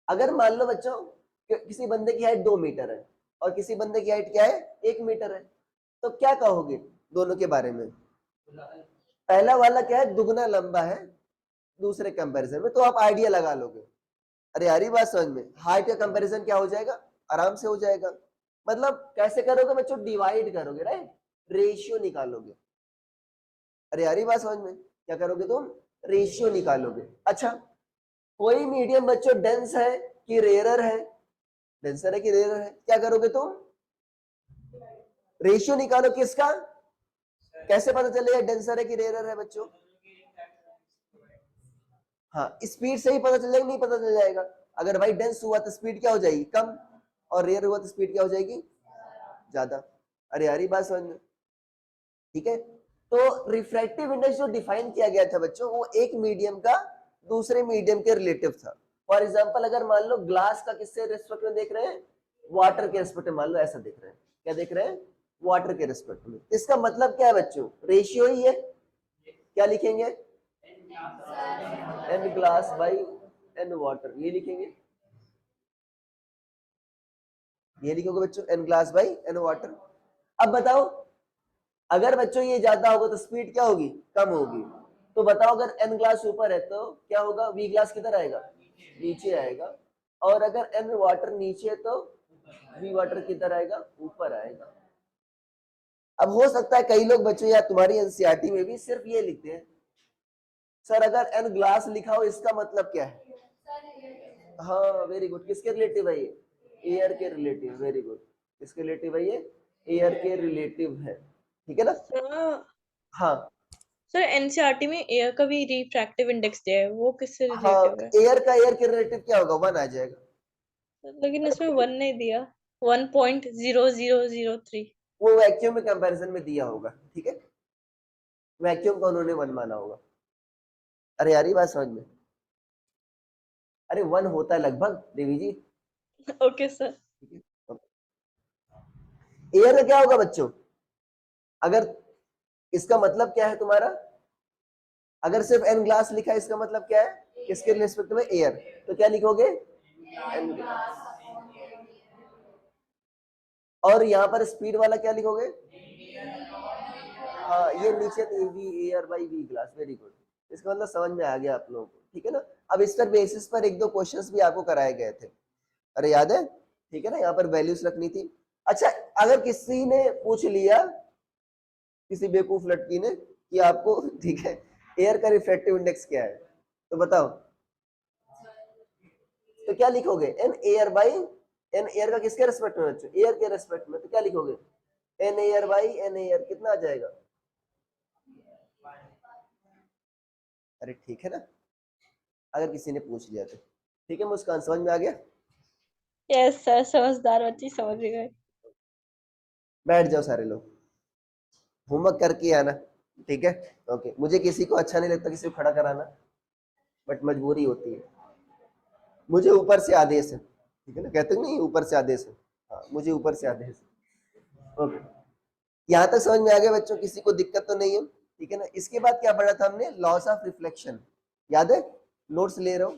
अगर मान लो बच्चों किसी बंदे की हाइट 2 मीटर है और किसी बंदे की हाइट क्या है 1 मीटर है, तो क्या कहोगे दोनों के बारे में? पहला वाला क्या है, दुगना लंबा है दूसरे कंपैरिजन में, तो आप आइडिया लगा लोगे। अरे यार ये बात समझ में, हाइट का कंपैरिजन क्या हो जाएगा, आराम से हो जाएगा। मतलब कैसे करोगे बच्चों, डिवाइड करोगे, राइट, रेशियो निकालोगे। अरे यार ये बात समझ में, क्या करोगे तुम, रेशियो निकालोगे। अच्छा, कोई मीडियम बच्चों डेंस है कि रेयरर है, डेंसर है कि रेयरर है, क्या करोगे तुम, रेशियो निकालो। किसका, कैसे पता चलेगा डेंसर है कि रेयरर है बच्चों? हाँ, स्पीड से ही पता चल जाएगा, नहीं पता चल जाएगा। अगर भाई डेंस हुआ तो स्पीड क्या हो जाएगी, कम, और रेयर हुआ तो स्पीड क्या हो जाएगी, ज्यादा। अरे यार ये बात समझ में, ठीक है। तो रिफ्रैक्टिव इंडेक्स जो डिफाइन किया गया था बच्चों, वो एक मीडियम का दूसरे मीडियम के रिलेटिव था। फॉर एग्जाम्पल अगर मान लो ग्लास का किससे रेस्पेक्ट में देख रहे हैं, वाटर के रेस्पेक्ट में, मान लो ऐसा देख रहे हैं, क्या देख रहे हैं, वाटर के रेस्पेक्ट में। इसका मतलब क्या है बच्चों, रेशियो ही है। क्या लिखेंगे, N glass by N water, ये लिखेंगे, ये लिखोगे बच्चों, N glass by N water. अब बताओ, अगर बच्चों ये ज्यादा होगा तो स्पीड क्या होगी, कम होगी। तो बताओ अगर एन ग्लास ऊपर है तो क्या होगा, वी ग्लास किधर आएगा, नीचे आएगा। और अगर एन वाटर नीचे है तो वी वाटर किधर आएगा, ऊपर आएगा। अब हो सकता है कई लोग बच्चों या तुम्हारी एनसीईआरटी में भी सिर्फ ये लिखते हैं, सर अगर एन ग्लास लिखा हो इसका मतलब क्या है। हाँ वेरी गुड, किसके रिलेटिव है ये, एयर के रिलेटिव, वेरी गुड। किसके रिलेटिव है ये, एयर के रिलेटिव है, ठीक है ना। हाँ सर एनसीईआरटी में एयर का भी रिफ्रैक्टिव इंडेक्स दिया है, वो किससे हाँ, रिलेटिव है? एयर के रिलेटिव क्या होगा, 1 आ जाएगा। लेकिन इसमें 1 नहीं दिया, 1.0003। वो वैक्यूम में कंपैरिजन में दिया होगा, ठीक है, वैक्यूम का उन्होंने 1 माना होगा। अरे यार ये बात समझ में, अरे 1 होता है लगभग देवी जी, ओके सर। ठीक है। एयर का क्या होगा बच्चों, अगर इसका मतलब क्या है तुम्हारा, अगर सिर्फ एन ग्लास लिखा है इसका मतलब क्या है, किसके रिस्पेक्ट में, एयर, तो क्या लिखोगे, एन ग्लास। और यहाँ पर स्पीड वाला क्या लिखोगे, हाँ ये नीचे तो V air by V glass, very good. इसका मतलब समझ में आ गया आप लोगों को, ठीक है ना। अब इस पर बेसिस पर एक दो क्वेश्चंस भी आपको कराए गए थे, अरे याद है, ठीक है ना, यहाँ पर वैल्यूज रखनी थी। अच्छा, अगर किसी ने पूछ लिया, किसी बेवकूफ लड़की ने, कि आपको ठीक है एयर का रिफ्रैक्टिव इंडेक्स क्या है, तो बताओ, तो क्या लिखोगे, N air by, N air का किसके रेस्पेक्ट में बच्चों, एयर के रेस्पेक्ट में, तो क्या लिखोगे, N air by N air, कितना आ जाएगा, अरे ठीक है ना, अगर किसी ने पूछ लिया तो, ठीक है। मुस्कान समझ में आ गया, यस सर, समझदार बच्ची समझ गए। बैठ जाओ सारे लोग, होमवर्क करके आना, ठीक है, ओके। मुझे किसी को अच्छा नहीं लगता किसी को खड़ा कराना, बट मजबूरी होती है, मुझे ऊपर से आदेश है, ठीक है ना, कहते नहीं ऊपर से आदेश है, हाँ मुझे ऊपर से आदेश है, ओके। यहाँ तक समझ में आ गया बच्चों, किसी को दिक्कत तो नहीं है, ठीक है ना। इसके बाद क्या पढ़ा था हमने, लॉस ऑफ रिफ्लेक्शन, याद है, नोट्स ले रहे हो,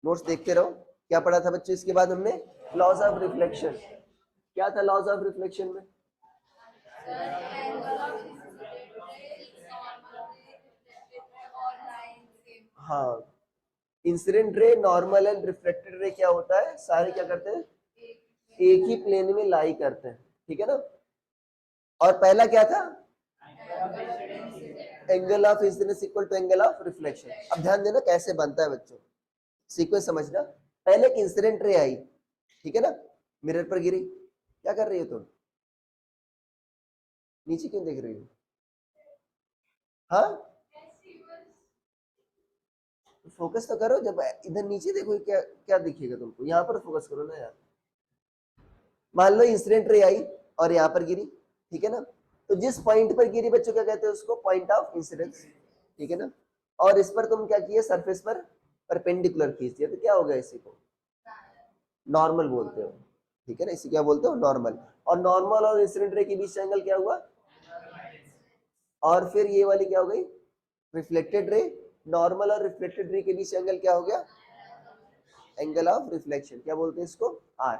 नोट्स देखते रहो, क्या पढ़ा था बच्चों इसके बाद हमने, लॉस ऑफ रिफ्लेक्शन। क्या था लॉस ऑफ रिफ्लेक्शन में, हाँ, incident ray, normal and reflected ray क्या होता है, सारे क्या करते हैं, एक ही प्लेन में लाई करते हैं, ठीक है ना। और पहला क्या था, angle of incidence equal to angle of reflection. अब ध्यान देना कैसे बनता है बच्चों, सीक्वेंस समझना। पहले एक इंसिडेंट रे आई, ठीक है ना, मिरर पर गिरी, क्या कर रही हो तुम, नीचे क्यों देख रही हो, हाँ फोकस तो करो, जब इधर नीचे देखो क्या क्या दिखेगा तुमको, यहाँ पर फोकस करो ना यार। मान लो इंसिडेंट रे आई और यहाँ पर गिरी, ठीक है ना, तो जिस पॉइंट पर गिरी बच्चों क्या कहते हैं उसको, पॉइंट ऑफ इंसिडेंस, ठीक है ना। और इस पर तुम क्या किए, सरफेस पर परपेंडिकुलर खींच दिया, तो क्या हो गया, इसी को नॉर्मल बोलते हो, ठीक है ना, इसे क्या बोलते हो, नॉर्मल। और नॉर्मल और इंसिडेंट रे के बीच एंगल क्या हुआ, और फिर ये वाली क्या हो गई, रिफ्लेक्टेड रे। नॉर्मल और रिफ्लेक्टेड रे के बीच एंगल क्या हो गया, एंगल ऑफ रिफ्लेक्शन, क्या बोलते हैं इसको, आर।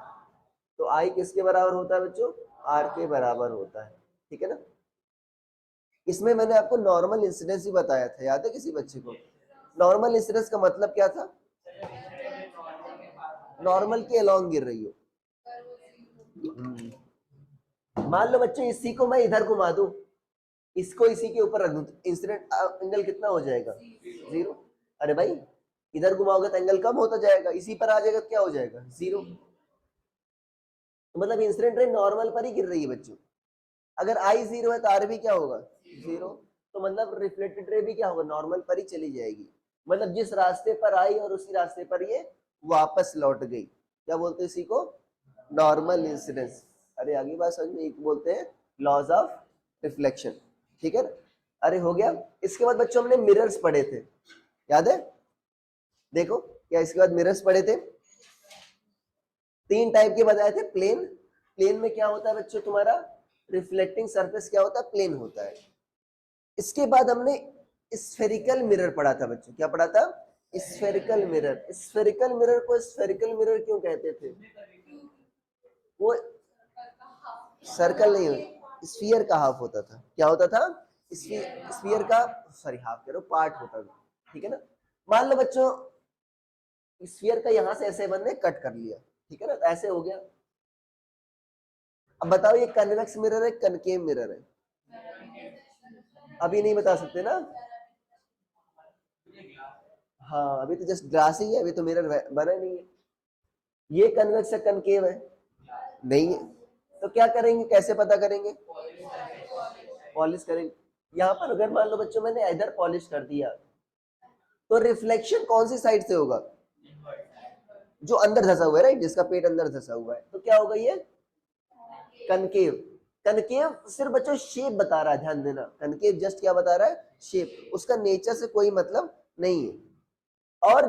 तो आई किसके बराबर होता है बच्चों, आर के बराबर होता है, ठीक है ना। इसमें मैंने आपको नॉर्मल इंसिडेंस ही बताया था, याद है किसी बच्चे को। नॉर्मल इंसिडेंस का मतलब क्या था, नॉर्मल के अलोंग गिर रही हो। मान लो बच्चों इसी को मैं इधर घुमा दूं, इसको इसी के ऊपर रख दूं, इंसिडेंट एंगल कितना हो जाएगा, 0। अरे भाई इधर घुमाओगे तो एंगल कम होता जाएगा, इसी पर आ जाएगा तो क्या हो जाएगा, 0। तो मतलब इंसिडेंट रे नॉर्मल पर ही गिर रही है बच्चों। अगर आई 0 है तो आर भी क्या होगा, 0। तो मतलब रिफ्लेक्टेड रे भी क्या होगा, नॉर्मल पर ही चली जाएगी। मतलब जिस रास्ते पर आई और उसी रास्ते पर ये वापस लौट गई, क्या बोलते हैं इसी को, नॉर्मल इंसिडेंस। अरे आगे बात समझ में, एक बोलते हैं लॉज ऑफ रिफ्लेक्शन, ठीक है ना। अरे हो गया। इसके बाद बच्चों हमने मिरर्स पढ़े थे, याद है, देखो क्या इसके बाद मिरर्स पढ़े थे, 3 टाइप के बताए थे। प्लेन, प्लेन में क्या होता है बच्चों तुम्हारा, रिफ्लेक्टिंग सरफेस क्या होता है, प्लेन होता है। इसके बाद हमने स्फेरिकल मिरर पढ़ा था बच्चों, क्या पढ़ा था, स्फेरिकल मिरर। स्फेरिकल मिरर को स्फेरिकल मिरर क्यों कहते थे, वो सर्कल नहीं, स्फीयर का हाफ होता था, क्या होता था, स्फीयर का, सॉरी हाफ कह रहा हूं, पार्ट होता था, ठीक है ना। मान लो बच्चों स्फीयर का यहां से ऐसे बनने कट कर लिया, ठीक है ना, तो ऐसे हो गया। अब बताओ ये कन्वेक्स मिरर है कनकेव मिरर है, अभी नहीं बता सकते ना। हाँ अभी तो जस्ट ग्लास ही है, अभी तो मिरर बना नहीं है। ये कन्वेक्स है कनकेव है, नहीं है, तो क्या करेंगे, कैसे पता करेंगे, पॉलिश करेंगे। यहाँ पर अगर मान लो बच्चों मैंने इधर पॉलिश कर दिया, तो रिफ्लेक्शन कौन सी साइड से होगा, जो अंदर धसा हुआ है, राइट, जिसका पेट अंदर धसा हुआ है, तो क्या होगा ये कनकेव। कनकेव सिर्फ बच्चों शेप बता रहा है, ध्यान देना, कनकेव जस्ट क्या बता रहा है, शेप, उसका नेचर से कोई मतलब नहीं है। और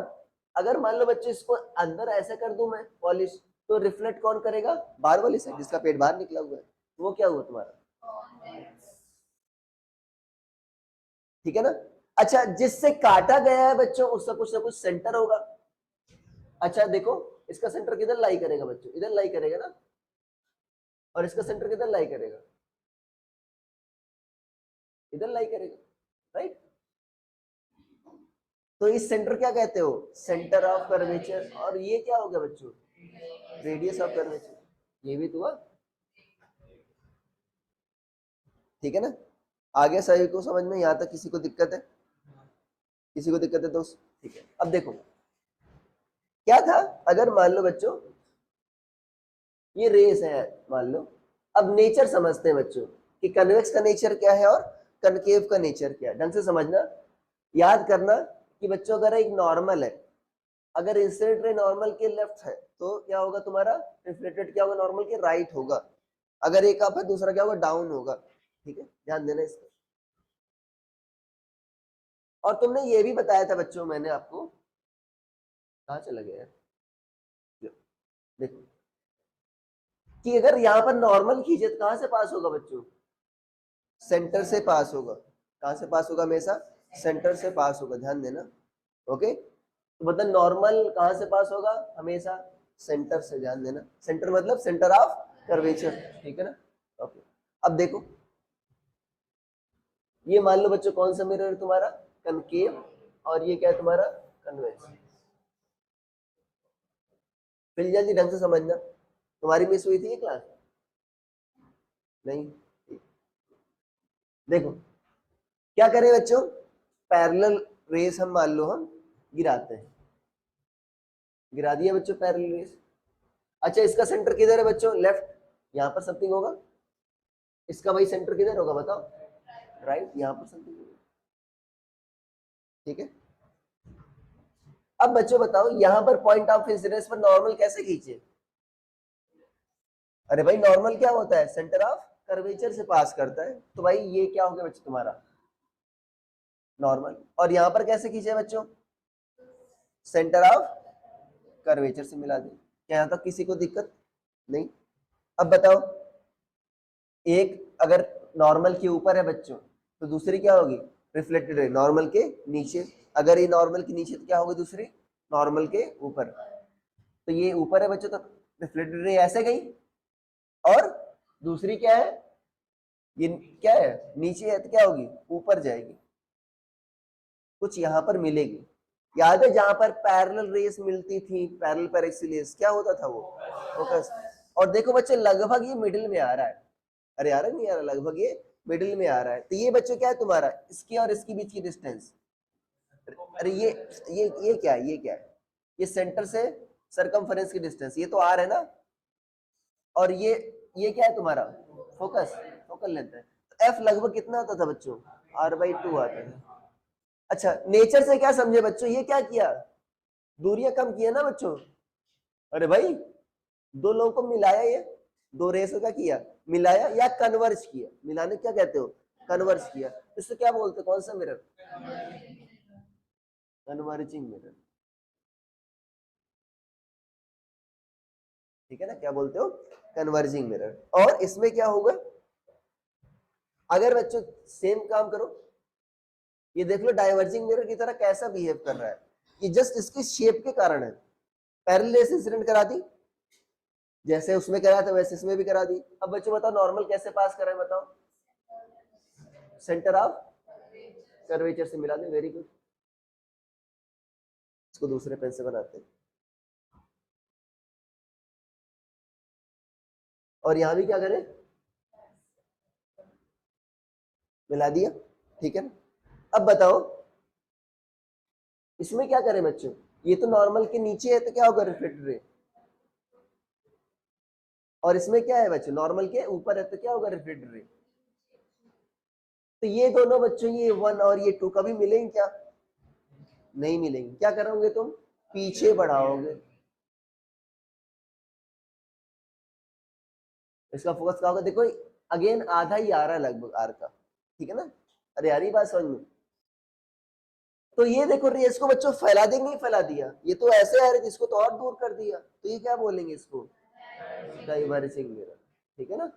अगर मान लो बच्चों इसको अंदर ऐसे कर दूं मैं पॉलिश, तो रिफ्लेक्ट कौन करेगा, बाहर वाली साइड, जिसका पेट बाहर निकला हुआ है, वो क्या हुआ तुम्हारा, ठीक है ना। अच्छा जिससे काटा गया है बच्चों उसका कुछ ना कुछ सेंटर होगा। अच्छा देखो इसका सेंटर किधर लाई करेगा बच्चों, इधर लाई करेगा ना, और इसका सेंटर किधर लाई करेगा, इधर लाई करेगा, राइट। तो इस सेंटर क्या कहते हो, सेंटर ऑफ कर्वेचर। और ये क्या हो गया बच्चों, रेडियस ऑफ कर्वेचर, ये भी तो हुआ, ठीक है ना। आगे सभी को समझ में, यहां तक किसी को दिक्कत है, किसी को दिक्कत है तो ठीक है। अब देखो क्या था, अगर मान लो बच्चों ये रेस है मान लो, अब नेचर समझते हैं बच्चों कि कन्वेक्स का नेचर क्या है और कनकेव का नेचर क्या है, ढंग से समझना, याद करना कि बच्चों अगर एक नॉर्मल है, अगर इंसिडेंट रे नॉर्मल के लेफ्ट है तो क्या होगा तुम्हारा, रिफ्लेक्टेड क्या होगा, नॉर्मल के राइट होगा। अगर एक अप है दूसरा क्या होगा, डाउन होगा, ठीक है, ध्यान देना इसका। और तुमने ये भी बताया था बच्चों, मैंने आपको, कहाँ चला गया यार, देखो कि अगर यहाँ पर नॉर्मल खींचे तो कहाँ से पास होगा बच्चों, सेंटर से पास होगा। कहाँ से पास होगा, हमेशा सेंटर से पास होगा, ध्यान देना, ओके। तो मतलब नॉर्मल कहाँ से पास होगा, हमेशा सेंटर से, ध्यान देना, सेंटर मतलब सेंटर ऑफ कर्वेचर, ठीक है ना, ओके। अब देखो ये मान लो बच्चों कौन सा मिरर है तुम्हारा, कनकेव, और ये क्या है तुम्हारा, कन्वेक्स। फिर जल्दी ढंग से समझना, तुम्हारी मिस हुई थी ये क्लास, नहीं, देखो क्या करें बच्चों, पैरेलल रेस हम मान लो हम गिराते हैं, गिरा दिया बच्चों पैरेलल रेस। अच्छा इसका सेंटर किधर है बच्चों, लेफ्ट, यहाँ पर समथिंग होगा, इसका भाई सेंटर किधर होगा बताओ, राइट, यहाँ पर समथिंग होगा, ठीक है। अब बच्चों बताओ यहाँ पर पॉइंट ऑफ इंसिडेंस पर नॉर्मल कैसे खींचे, अरे भाई नॉर्मल क्या होता है, सेंटर ऑफ कर्वेचर से पास करता है, तो भाई ये क्या हो गया बच्चों तुम्हारा नॉर्मल। और यहाँ पर कैसे खींचे बच्चों, सेंटर ऑफ कर्वेचर से मिला दे, क्या यहाँ तक किसी को दिक्कत नहीं। अब बताओ एक अगर नॉर्मल के ऊपर है बच्चों तो दूसरी क्या होगी, रिफ्लेक्टेड रे, नॉर्मल के नीचे। अगर ये नॉर्मल के नीचे तो क्या होगी दूसरी, नॉर्मल के ऊपर। तो ये ऊपर है बच्चों, तो रिफ्लेक्टेड रे ऐसे गई, और दूसरी क्या है, ये क्या है, नीचे है तो क्या होगी, ऊपर जाएगी, कुछ यहां पर मिलेगी। याद है जहां पर पैरेलल रेस मिलती थी, पैरेलल पैरेक्सिलियस, क्या होता था वो, फोकस। और देखो बच्चे लगभग ये मिडिल में आ रहा है, अरे आ रहा नहीं आ रहा, लगभग ये मिडिल में आ रहा है। तो ये बच्चों क्या है तुम्हारा, इसकी और इसकी बीच की डिस्टेंस, अरे ये क्या है, ये क्या है, ये सेंटर से सरकमफेरेंस की डिस्टेंस, ये तो आर है ना, और ये क्या है तुम्हारा, फोकस, फोकल लेंथ है। तो एफ लगभग कितना आता था बच्चों, r/2 आता था। अच्छा नेचर से क्या समझे बच्चों, ये क्या किया, दूरियां कम किया ना बच्चों, अरे भाई दो लोगों को मिलाया, ये दो रेस को क्या किया, मिलाया या कन्वर्ज किया, मिलाने क्या कहते हो, कन्वर्ज किया, इसको क्या बोलते हैं, कौन सा मिरर, कन्वर्जिंग मिरर, ठीक है ना, क्या बोलते हो, कन्वर्जिंग मिरर। और इसमें क्या होगा, अगर बच्चों सेम काम करो, ये देख लो डाइवर्जिंग मिरर की तरह कैसा बिहेव कर रहा है, ये जस्ट इसकी शेप के कारण है, पैरेलल रेस इंसिडेंट करा दी, जैसे उसमें करा था वैसे इसमें भी करा दी। अब बच्चों बताओ नॉर्मल कैसे पास कर रहे हैं, बताओ, सेंटर ऑफ कर्वेचर से मिला दे, वेरी गुड, इसको दूसरे पेन से बनाते हैं, और यहां भी क्या करें, मिला दिया, ठीक है ना। अब बताओ इसमें क्या करें बच्चों, ये तो नॉर्मल के नीचे है तो क्या होगा, रिफ्लेक्टेड रे, और इसमें क्या है बच्चों, नॉर्मल के ऊपर है तो क्या होगा, रिफ्लेक्टेड रे। तो ये दोनों बच्चों, ये 1 और ये 2 कभी मिलेंगे क्या, नहीं मिलेंगे, क्या करोगे तुम, पीछे बढ़ाओगे, इसका फोकस क्या होगा, देखो अगेन आधा ही आ रहा है लगभग आर का, ठीक है ना, अरे यार ये बात समझ में। तो ये देखो रेस को बच्चों फैला देंगे, नहीं फैला दिया, ये तो ऐसे आ रहे थे, इसको तो और दूर कर दिया, तो ये क्या बोलेंगे इसको, डाइवर्जिंग मिरर, ठीक है ना।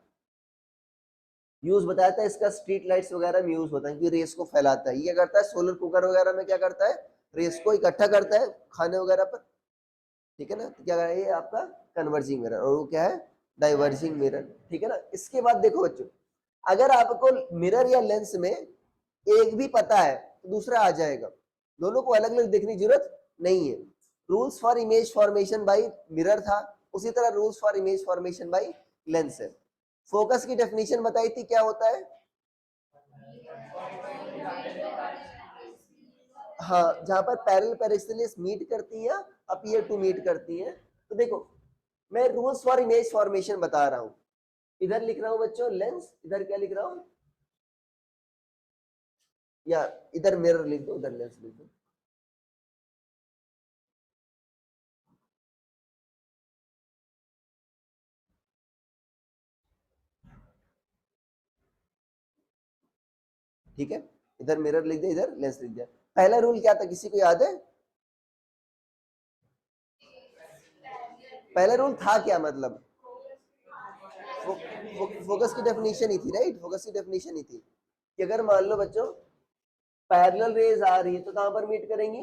यूज बताया था इसका, स्ट्रीट लाइट्स वगैरह में यूज होता है कि रेस को फैलाता है, ये क्या करता है, सोलर कुकर वगैरह में क्या करता है, रेस को इकट्ठा करता है खाने वगैरह पर, ठीक है ना। तो क्या है ये आपका कन्वर्जिंग मिरर, और वो क्या है, डाइवर्जिंग मिरर, ठीक है ना। इसके बाद देखो बच्चों, अगर आपको मिरर या लेंस में एक भी पता है तो दूसरा आ जाएगा, दोनों को अलग अलग देखने की जरूरत नहीं है। Rules for image formation by mirror था, उसी तरह rules for image formation by lens है। फोकस की डेफिनेशन बताई थी, क्या होता है, हाँ जहां पर पैरेलल पैरेक्सिलियस मीट करती है, अपीयर टू मीट करती है। तो देखो मैं रूल्स फॉर इमेज फॉर्मेशन बता रहा हूं, इधर लिख रहा हूं बच्चों लेंस, इधर क्या लिख रहा हूं, या इधर मिरर लिख दो, उधर लेंस लिख दो, ठीक है, इधर मिरर लिख दिया, इधर लेंस लिख दिया। पहला रूल क्या था, किसी को याद है, पहला रूल था क्या, मतलब फोकस की डेफिनेशन ही थी, राइट, फोकस की डेफिनेशन ही थी कि अगर मान लो बच्चों पैरेलल रेज आ रही है तो कहां पर मीट करेंगी,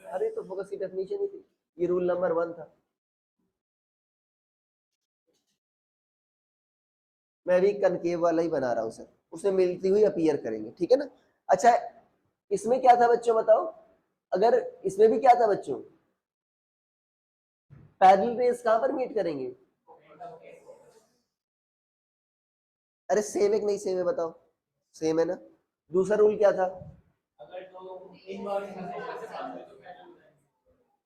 अरे तो फोकस की डेफिनेशन ही थी, ये रूल नंबर 1 था। मैं भी कनकेव वाला ही बना रहा हूं सर, उसमें मिलती हुई अपीयर करेंगे, ठीक है ना। अच्छा इसमें क्या था बच्चों बताओ, अगर इसमें भी क्या था बच्चों, पैरेलल रेज कहां पर मीट करेंगे, अरे सेम है कि नहीं सेम है बताओ, सेम है ना। दूसरा रूल क्या था,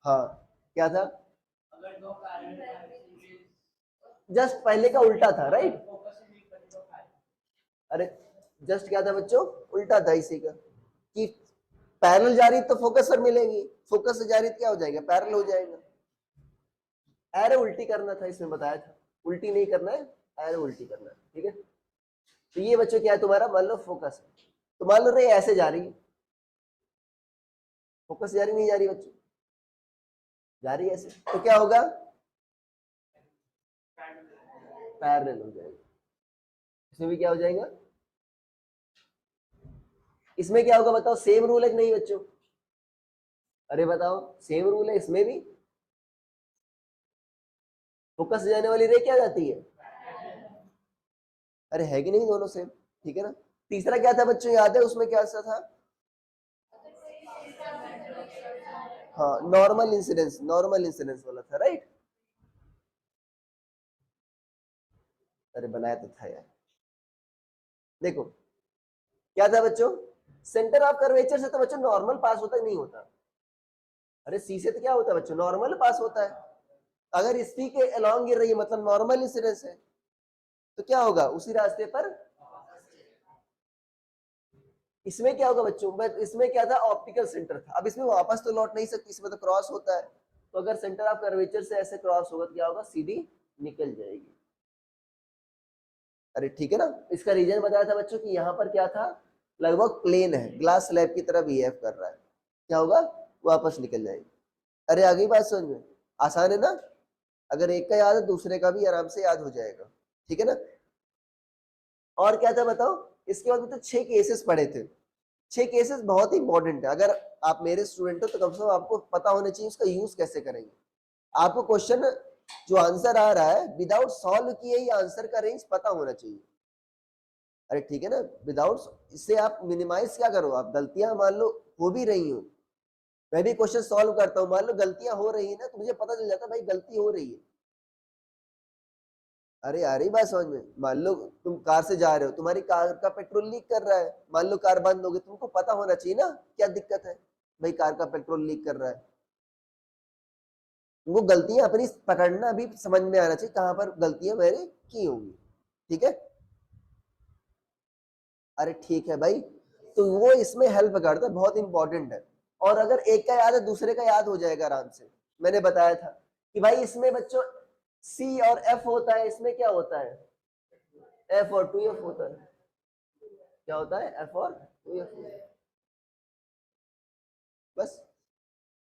हाँ क्या था, जस्ट पहले का उल्टा था, राइट, अरे जस्ट क्या था बच्चों, उल्टा था इसी का, कि पैरेलल जा रही तो फोकस पर मिलेगी, फोकस से जा रही तो क्या हो जाएगा, पैरेलल हो जाएगा। एरो उल्टी करना था, इसमें बताया था, उल्टी नहीं करना है, एरो उल्टी करना है, ठीक है। तो ये बच्चों क्या है तुम्हारा, मान लो फोकस है, तो मान लो रे ऐसे जा रही है, फोकस जा रही नहीं जा रही बच्चों, जा रही है ऐसे, तो क्या होगा, पैरेलल हो जाएगा, इसमें भी क्या हो जाएगा, इसमें क्या होगा बताओ, सेम रूल है कि नहीं बच्चों, अरे बताओ सेम रूल है इसमें भी, फोकस से जाने वाली रे क्या जाती है? अरे है कि नहीं दोनों सेम? ठीक है ना। तीसरा क्या था बच्चों, याद है उसमें क्या सा था? हाँ, नॉर्मल इंसिडेंस वाला था, राइट। अरे बनाया तो था यार। देखो क्या था बच्चों, सेंटर ऑफ कर्वेचर से तो बच्चों नॉर्मल पास होता ही नहीं होता। अरे सी से तो क्या होता है बच्चों, नॉर्मल पास होता है। अगर इसी के अलोंग गिर रही है मतलब नॉर्मल इंसिडेंस है, तो क्या होगा, उसी रास्ते पर। इसमें क्या होगा बच्चों, बट इसमें क्या था, ऑप्टिकल सेंटर था। अब इसमें वापस तो लौट नहीं सकती, इसमें तो क्रॉस होता है। तो अगर सेंटर ऑफ कर्वेचर से ऐसे क्रॉस होगा तो क्या होगा, सीधी निकल जाएगी। अरे ठीक है ना। इसका रीजन बताया था बच्चों कि यहाँ पर क्या था, लगभग प्लेन है, ग्लास स्लैब की तरह बिहेव कर रहा है, क्या होगा, वापस निकल जाएगी। अरे आ गई बात समझ में? आसान है ना। अगर एक का याद है दूसरे का भी आराम से याद हो जाएगा, ठीक है ना। और क्या था बताओ, इसके बाद तो 6 केसेस पढ़े थे। 6 केसेस बहुत ही इंपॉर्टेंट है। अगर आप मेरे स्टूडेंट हो तो कम से कम आपको पता होना चाहिए उसका यूज कैसे करेंगे। आपको क्वेश्चन जो आंसर आ रहा है विदाउट सॉल्व किए ही आंसर का रेंज पता होना चाहिए। अरे ठीक है ना, विदाउट इससे आप मिनिमाइज क्या करो, आप गलतियां मान लो हो भी रही हो, मैं भी क्वेश्चन सॉल्व करता हूँ, मान लो गलतियां हो रही है ना, तो मुझे पता चल जाता है भाई गलती हो रही है। अरे आ रही बात समझ में? मान लो तुम कार से जा रहे हो, तुम्हारी कार का पेट्रोल लीक कर रहा है, मान लो कार बंद हो गई, तुमको पता होना चाहिए ना क्या दिक्कत है, भाई कार का पेट्रोल लीक कर रहा है। तुमको गलतियां अपनी पकड़ना भी समझ में आना चाहिए, कहां पर गलतियां मैंने की होंगी, ठीक है। अरे ठीक है भाई, तो वो इसमें हेल्प करता है, बहुत इंपॉर्टेंट है। और अगर एक का याद है दूसरे का याद हो जाएगा आराम से। मैंने बताया था कि भाई इसमें बच्चों सी और एफ होता है, इसमें क्या होता है, एफ और 2f होता है। क्या होता है, एफ और 2f। बस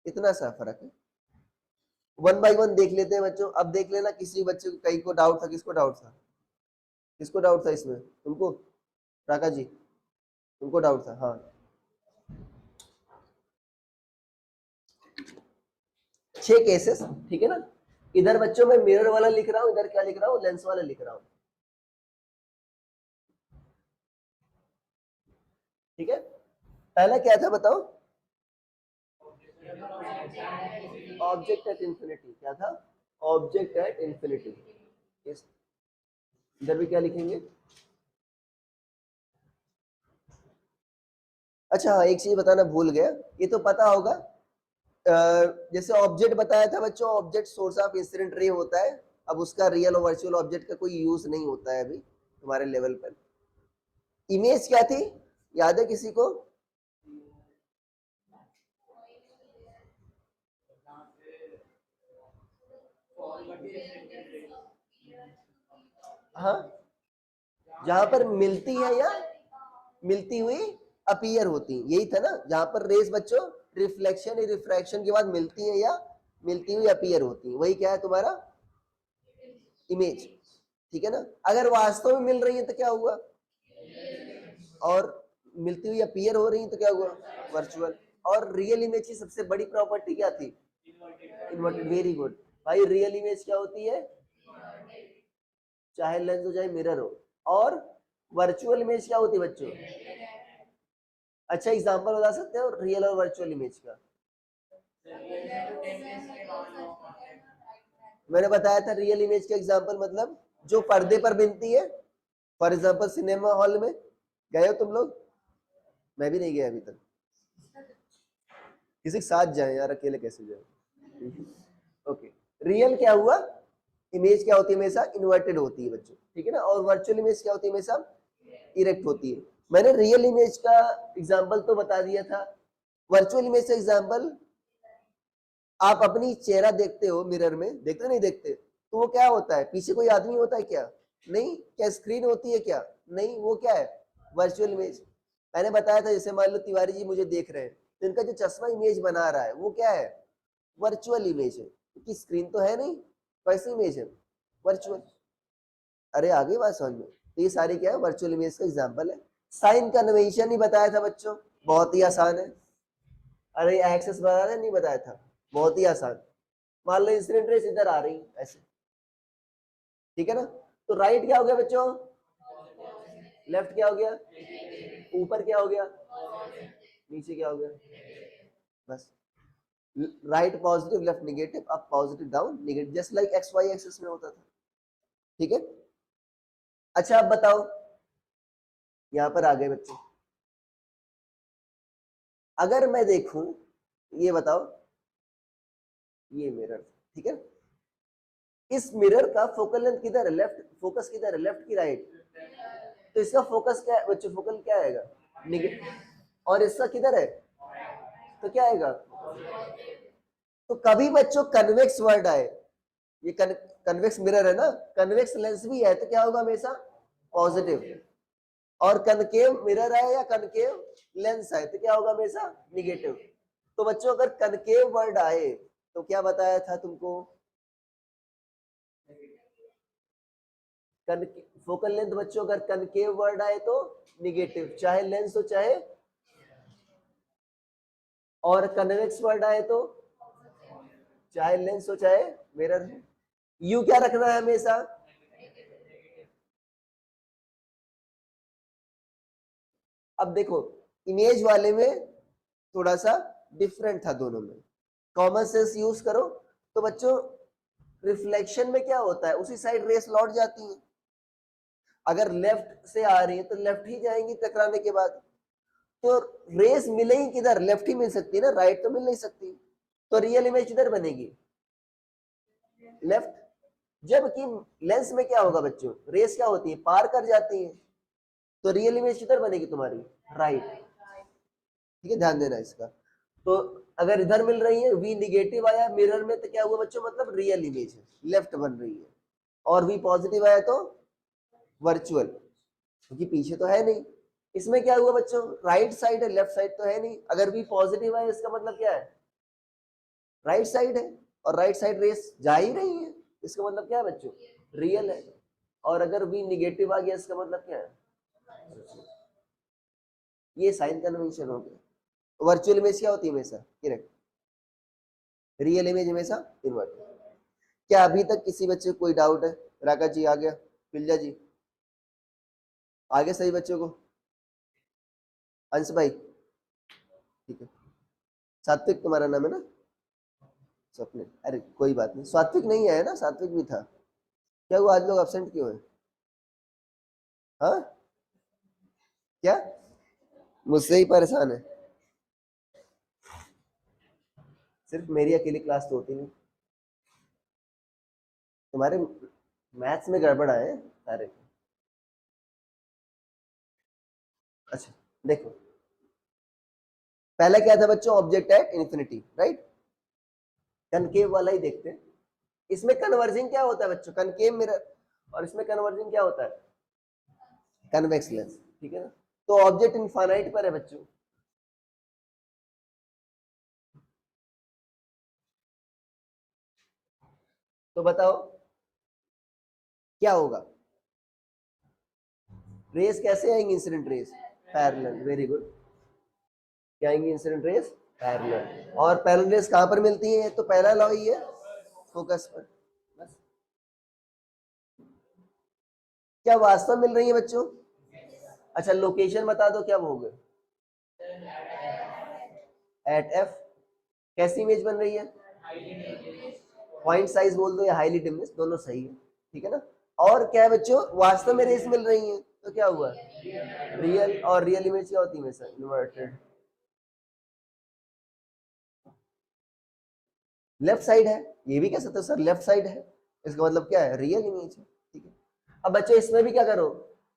इतना सा फर्क है। वन बाई वन देख लेते हैं बच्चों। अब देख लेना, किसी बच्चे को कहीं को डाउट था, किसको डाउट था, किसको डाउट था इसमें, तुमको, राका जी, तुमको डाउट था, हाँ। 6 केसेस, ठीक है ना। इधर बच्चों में मिरर वाला लिख रहा हूं, इधर क्या लिख रहा हूं, लेंस वाला लिख रहा हूं, ठीक है। पहला क्या था बताओ, ऑब्जेक्ट एट इंफिनिटी, क्या था, ऑब्जेक्ट एट इंफिनिटी। इधर भी क्या लिखेंगे। अच्छा हाँ, एक चीज बताना भूल गया, ये तो पता होगा, जैसे ऑब्जेक्ट बताया था बच्चों, object source of incident ray होता है। अब उसका रियल और वर्चुअल ऑब्जेक्ट का कोई यूज नहीं होता है अभी तुम्हारे लेवल पर। इमेज क्या थी, याद है किसी को? हाँ, जहां पर मिलती है या मिलती हुई अपीयर होती है, यही था ना, जहां पर रेस बच्चों रिफ्लेक्शन या रिफ्रैक्शन के बाद मिलती है या मिलती हुई अपीयर होती है, वही क्या है तुम्हारा, इमेज, ठीक है ना। अगर वास्तव में मिल रही है तो क्या हुआ, और मिलती हुई अपीयर हो रही है तो क्या हुआ, वर्चुअल। और रियल इमेज की सबसे बड़ी प्रॉपर्टी क्या थी, इन्वर्टेड, वेरी गुड। भाई रियल इमेज क्या होती है, चाहे लेंस हो चाहे मिरर हो। और वर्चुअल इमेज क्या होती है बच्चों, अच्छा एग्जांपल बता सकते हो रियल और वर्चुअल इमेज का? मैंने बताया था रियल इमेज का एग्जांपल मतलब जो पर्दे पर बनती है। फॉर एग्जांपल सिनेमा हॉल में गए हो तुम लोग, मैं भी नहीं गया अभी तक, किसी के साथ जाए यार, अकेले कैसे जाए। ओके, रियल क्या हुआ, इमेज क्या होती है हमेशा इन्वर्टेड होती है बच्चों, ठीक है ना। और वर्चुअल इमेज क्या होती है हमेशा इरेक्ट होती है। मैंने रियल इमेज का एग्जांपल तो बता दिया था, वर्चुअल इमेज का एग्जांपल, आप अपनी चेहरा देखते हो मिरर में, देखते नहीं देखते, तो वो क्या होता है, पीछे कोई आदमी होता है क्या, नहीं, क्या स्क्रीन होती है क्या, नहीं, वो क्या है, वर्चुअल इमेज। मैंने बताया था जैसे मान लो तिवारी जी मुझे देख रहे हैं, तो इनका जो चश्मा इमेज बना रहा है वो क्या है, वर्चुअल इमेज है, क्योंकि स्क्रीन तो है नहीं, कैसी इमेज है, वर्चुअल। अरे आगे बात समझ में, तो ये सारी क्या है, वर्चुअल इमेज का एग्जाम्पल है। साइन कन्वेंशन ही बताया था बच्चों, बहुत ही आसान है। अरे एक्सेस बताया था नहीं बताया था, बहुत ही आसान। मान लो इंसिडेंट रेस इधर आ रही ऐसे, ठीक है ना। तो राइट क्या हो गया बच्चों, लेफ्ट क्या हो गया, ऊपर क्या हो गया, नीचे क्या हो गया, बस right positive left negative, up positive down negative, just like X Y axis में होता था। ठीक है। अच्छा अब बताओ, यहां पर आ गए बच्चे, अगर मैं देखूं, ये बताओ, ये मिरर, ठीक है, इस मिरर का फोकल लेंथ किधर है, लेफ्ट, फोकस किधर है, लेफ्ट की राइट, तो इसका फोकस क्या है बच्चों, फोकल क्या आएगा, निगेटिव, और इसका किधर है, तो क्या आएगा, तो कभी बच्चों कन्वेक्स वर्ड आए, ये कन्वेक्स मिरर है ना, कन्वेक्स लेंस भी है तो क्या होगा हमेशा पॉजिटिव, और कनकेव मिरर है या कनकेव लेंस है तो क्या होगा हमेशा निगेटिव। तो बच्चों अगर कनकेव वर्ड आए तो क्या बताया था तुमको, फोकल लेंथ बच्चों अगर कनकेव वर्ड आए तो निगेटिव, चाहे लेंस हो चाहे, और कन्वेक्स वर्ड आए तो चाहे लेंस हो चाहे मिरर हो, यू क्या रखना है हमेशा, अब देखो इमेज वाले में थोड़ा सा डिफरेंट था दोनों में, कॉमन सेंस यूज करो तो बच्चों रिफ्लेक्शन में क्या होता है, उसी साइड रेस लौट जाती है, अगर लेफ्ट से आ रही है तो लेफ्ट ही जाएंगी टकराने के बाद, तो रेस मिलेगी किधर, लेफ्ट ही मिल सकती है ना, राइट तो मिल नहीं सकती, तो रियल इमेज किधर बनेगी, लेफ्ट, जबकि लेंस में क्या होगा बच्चों, रेस क्या होती है पार कर जाती है, तो रियल इमेज किधर बनेगी तुम्हारी, राइट। ठीक है, ध्यान देना इसका। तो अगर इधर मिल रही है, वी निगेटिव आया मिरर में तो क्या हुआ बच्चों, मतलब रियल इमेज है, लेफ्ट बन रही है, और वी पॉजिटिव आया तो वर्चुअल, क्योंकि पीछे तो है नहीं। इसमें क्या हुआ बच्चों, राइट साइड है लेफ्ट साइड तो है नहीं, अगर वी पॉजिटिव आया इसका मतलब क्या है, राइट साइड है, और राइट साइड रेस जा ही रही है, इसका मतलब क्या है बच्चों, रियल है, और अगर वी निगेटिव आ गया इसका मतलब क्या है, ये साइन कन्वेंशन हो गया। वर्चुअल इमेज क्या होती है हमेशा करेक्ट, रियल इमेज हमेशा इन्वर्ट। क्या अभी तक किसी बच्चे को कोई डाउट है, राका जी आ गया, पिल्जा जी आगे, सही बच्चों को, अंश भाई ठीक है, सात्विक तुम्हारा नाम है ना, स्वप्न, अरे कोई बात नहीं, सात्विक नहीं है ना, सात्विक भी था, क्या हुआ आज लोग अब्सेंट क्यों है, हाँ क्या, मुझसे ही परेशान है, सिर्फ मेरी अकेली क्लास तो होती नहीं, तुम्हारे मैथ्स में गड़बड़ आए सारे। अच्छा देखो, पहला क्या था बच्चों, object at infinity, right, concave वाला ही देखते हैं, इसमें कन्वर्जिंग क्या होता है बच्चों, कनकेव मिरर, और इसमें कन्वर्जिंग क्या होता है, कन्वेक्स लेंस, ठीक है ना। तो ऑब्जेक्ट इनफाइनाइट पर है बच्चों, तो बताओ क्या होगा, रेस कैसे आएंगी, incident rays parallel, very good, क्या आएंगी इंसिडेंट रेस पैरेलल, और पैरेलल रेस कहां पर मिलती है, तो पहला लॉ ही है, फोकस पर, बस। क्या वास्तव मिल रही है बच्चों, अच्छा लोकेशन बता दो क्या वो होगा, एट एफ, कैसी इमेज बन रही है, पॉइंट साइज बोल दो या हाईली डिमिनिश, दोनों सही है, ठीक है ना। और क्या है बच्चों, वास्तव में रेस मिल रही है तो क्या हुआ, रियल, और रियल इमेज क्या होती है हमेशा इन्वर्टेड, लेफ्ट साइड है, ये भी कह सकते हो सर लेफ्ट साइड है, इसका मतलब क्या है, रियल इमेज है, ठीक है। अब बच्चों इसमें भी क्या करो,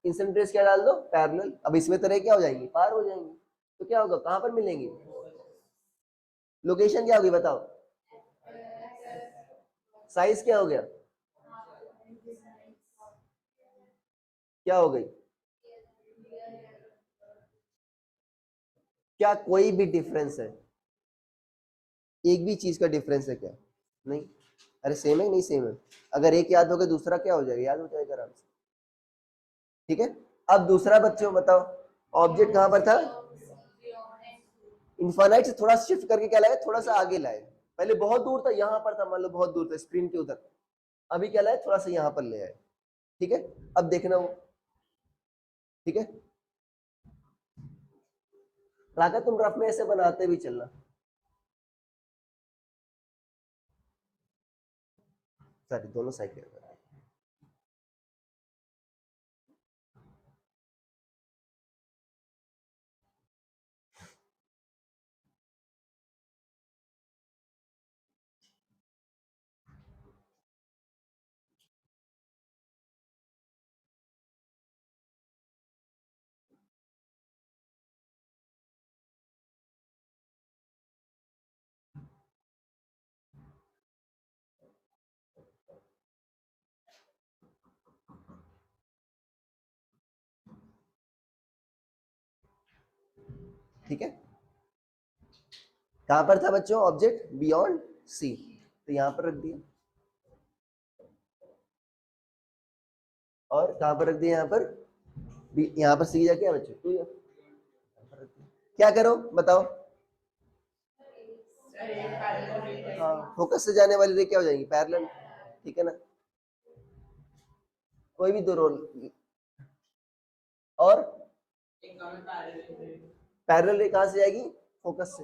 इंसिडेंट रेस क्या डाल दो पैरेलल, अब इसमें तरह क्या हो जाएंगी, पार हो जाएंगी, तो क्या होगा, कहां पर मिलेंगी, लोकेशन क्या होगी बताओ, साइज क्या हो गया, क्या हो गई, क्या कोई भी डिफरेंस है, एक भी चीज का डिफरेंस है क्या, नहीं, अरे सेम है नहीं सेम है, अगर एक याद हो गया दूसरा क्या हो जाएगा, याद हो जाएगा आराम से, ठीक है। अब दूसरा बच्चों बताओ, ऑब्जेक्ट कहां पर था, इन्फाइनाइट से थोड़ा शिफ्ट करके क्या लाए, थोड़ा सा आगे लाए, पहले बहुत दूर था, यहां पर था, मान लो बहुत दूर था स्क्रीन के उधर, अभी क्या लाए थोड़ा सा यहां पर ले आए, ठीक है, अब देखना वो, ठीक है। राका तुम रफ में ऐसे बनाते भी चलना, सॉरी दोनों साइकिल। ठीक है, कहां पर था बच्चों ऑब्जेक्ट? बियॉन्ड सी, तो यहां पर रख दिया। और कहां पर रख दिया? यहां पर, यहां पर सी जाके बच्चों तो क्या करो बताओ? हाँ, फोकस से जाने वाली रे क्या हो जाएंगी? पैरेलल, ठीक है ना। कोई भी दो रोल, और पैरेलल रे कहां से जाएगी? फोकस से।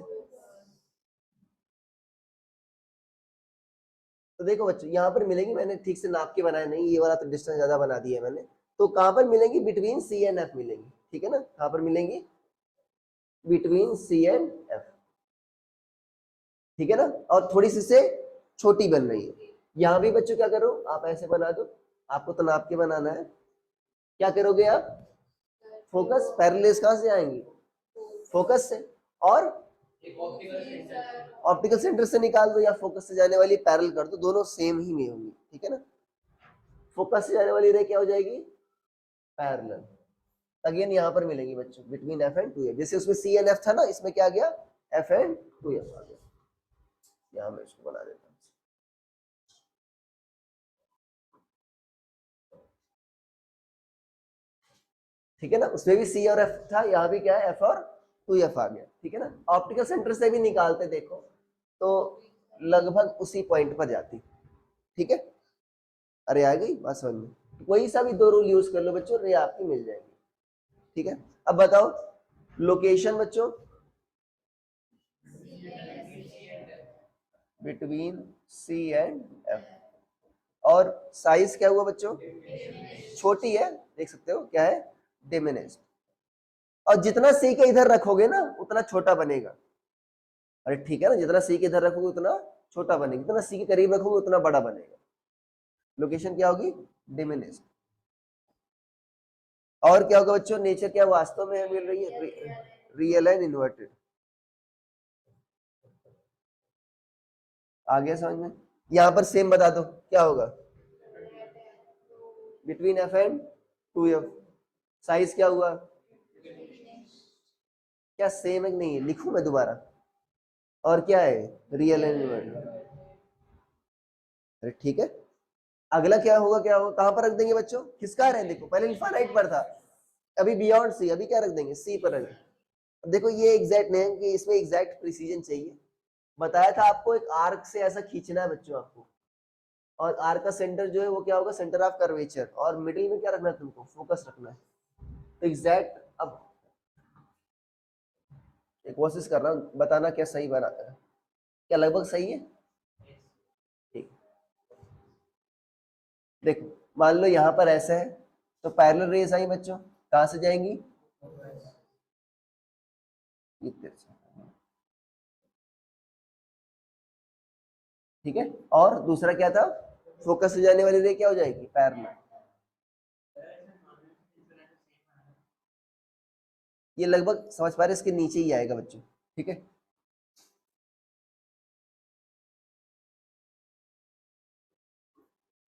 तो देखो बच्चों यहां पर मिलेंगी, मैंने ठीक से नाप के बनाया नहीं, ये वाला तो डिस्टेंस ज्यादा बना दिया है मैंने। तो कहां पर मिलेंगी? बिटवीन सी एंड एफ मिलेंगी, ठीक है ना। कहां पर मिलेंगी? बिटवीन सी एंड एफ, ठीक है ना। और थोड़ी सी से छोटी बन रही है। यहां भी बच्चों क्या करो, आप ऐसे बना दो, आपको तो नाप के बनाना है। क्या करोगे आप? फोकस, पैरेलल कहां से आएंगी? फोकस से, और ऑप्टिकल सेंटर से निकाल दो, या फोकस से जाने वाली पैरेलल कर दो, दोनों सेम ही में होंगी, ठीक है ना। फोकस से जाने वाली रे क्या हो जाएगी? पैरेलल। अगेन यहां पर मिलेंगी बच्चों between F and two F, जैसे उसमें सी एंड एफ था ना, इसमें क्या आ गया? एफ एंड टू एफ आ गया। यहां मैं इसको बना देता हूं, ठीक है ना। उसमें भी सी और एफ था, यहाँ भी क्या है? एफ और टू एफ आ गया, ठीक है ना। ऑप्टिकल सेंटर से भी निकालते देखो तो लगभग उसी पॉइंट पर जाती, ठीक है। अरे आ गई बात समझ में? कोई सा भी दो रूल यूज कर लो बच्चों, रे आपकी मिल जाएगी, ठीक है। अब बताओ लोकेशन बच्चों बिटवीन सी एंड एफ, और साइज क्या हुआ बच्चों? छोटी है, देख सकते हो क्या है? डिमिनिश्ड। और जितना सी के इधर रखोगे ना उतना छोटा बनेगा। अरे ठीक है ना, जितना सी के इधर रखोगे उतना छोटा बनेगा, जितना सी के करीब रखोगे उतना बड़ा बनेगा। लोकेशन क्या होगी? डिमिनिश्ड। और क्या होगा बच्चों? नेचर क्या वास्तव में मिल रही है? Real and inverted. आ गया समझ में? यहां पर सेम बता दो क्या होगा? Between F and two F. Size क्या हुआ? क्या सेम है कि नहीं है? लिखूं मैं दोबारा? और क्या है? Real and inverted. अरे ठीक है, अगला क्या होगा? क्या होगा? कहां पर रख देंगे बच्चों? खिसका रहे हैं, देखो पहले इनफाइनाइट पर था, अभी बियॉन्ड सी, अभी क्या रख देंगे? सी पर रख देंगे। अब देखो ये एग्जैक्ट नहीं है कि इसमें एग्जैक्ट प्रिसीजन चाहिए। बताया था आपको एक आर्क से ऐसा खींचना है बच्चों आपको, और आर्क का सेंटर जो है वो क्या होगा? सेंटर ऑफ कर्वेचर, और मिडिल में क्या रखना है तुमको? फोकस रखना है। तो एग्जैक्ट, अब एक कोशिश कर रहा हूँ बताना क्या सही बना, क्या लगभग सही है? ठीक, देखो मान लो यहाँ पर ऐसा है, तो पैरेलल रेज आई बच्चों, कहां से जाएंगी? ठीक है, और दूसरा क्या था? फोकस से जाने वाली रे क्या हो जाएगी? पैरेलल। ये लगभग समझ पा रहे, इसके नीचे ही आएगा बच्चों, ठीक है।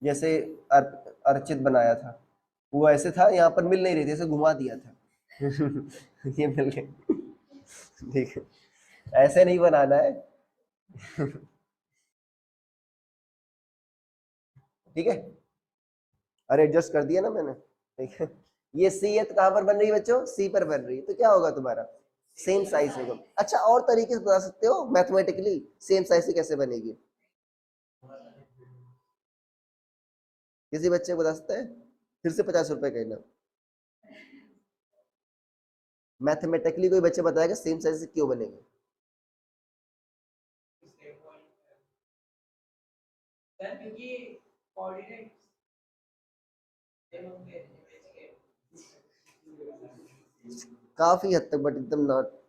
जैसे अर्चित बनाया था, वो ऐसे था, यहाँ पर मिल नहीं रही थी, ऐसे घुमा दिया था ये मिल गए, ठीक है, ऐसे नहीं बनाना है ठीक है, अरे एडजस्ट कर दिया ना मैंने, ठीक है। ये सी है तो कहां पर बन रही है बच्चों? सी पर बन रही है, तो क्या होगा तुम्हारा? सेम साइज होगा। अच्छा और तरीके से बता सकते हो मैथमेटिकली सेम साइज से कैसे बनेगी? किसी बच्चे को बता सकते हैं? फिर से 50 रुपए कहना। मैथमेटिकली कोई बच्चे बताएगा सेम साइज से क्यों बनेगा? काफी हद तक, बट एकदम नॉट।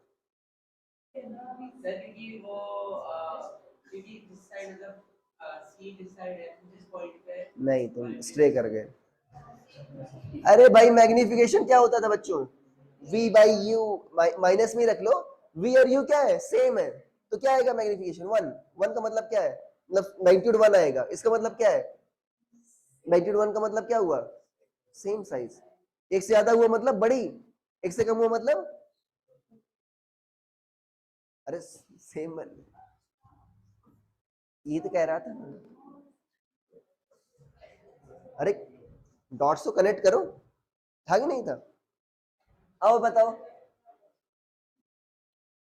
नहीं, तुम स्ट्रे कर गए। अरे भाई मैग्निफिकेशन क्या होता था बच्चों? v बाई यू, माइनस में रख लो, v और u क्या है, सेम है, तो क्या आएगा मैग्निफिकेशन? 1। 1 का मतलब क्या है? मतलब मैग्नीट्यूड 1 आएगा। इसका मतलब क्या है? मैग्नीट्यूड 1 का मतलब क्या हुआ? Same size. एक से ज्यादा हुआ मतलब बड़ी, एक से कम हुआ मतलब, अरे सेम, ये तो कह रहा था। अरे डॉट्स तो कनेक्ट करो, था कि नहीं था? आओ बताओ,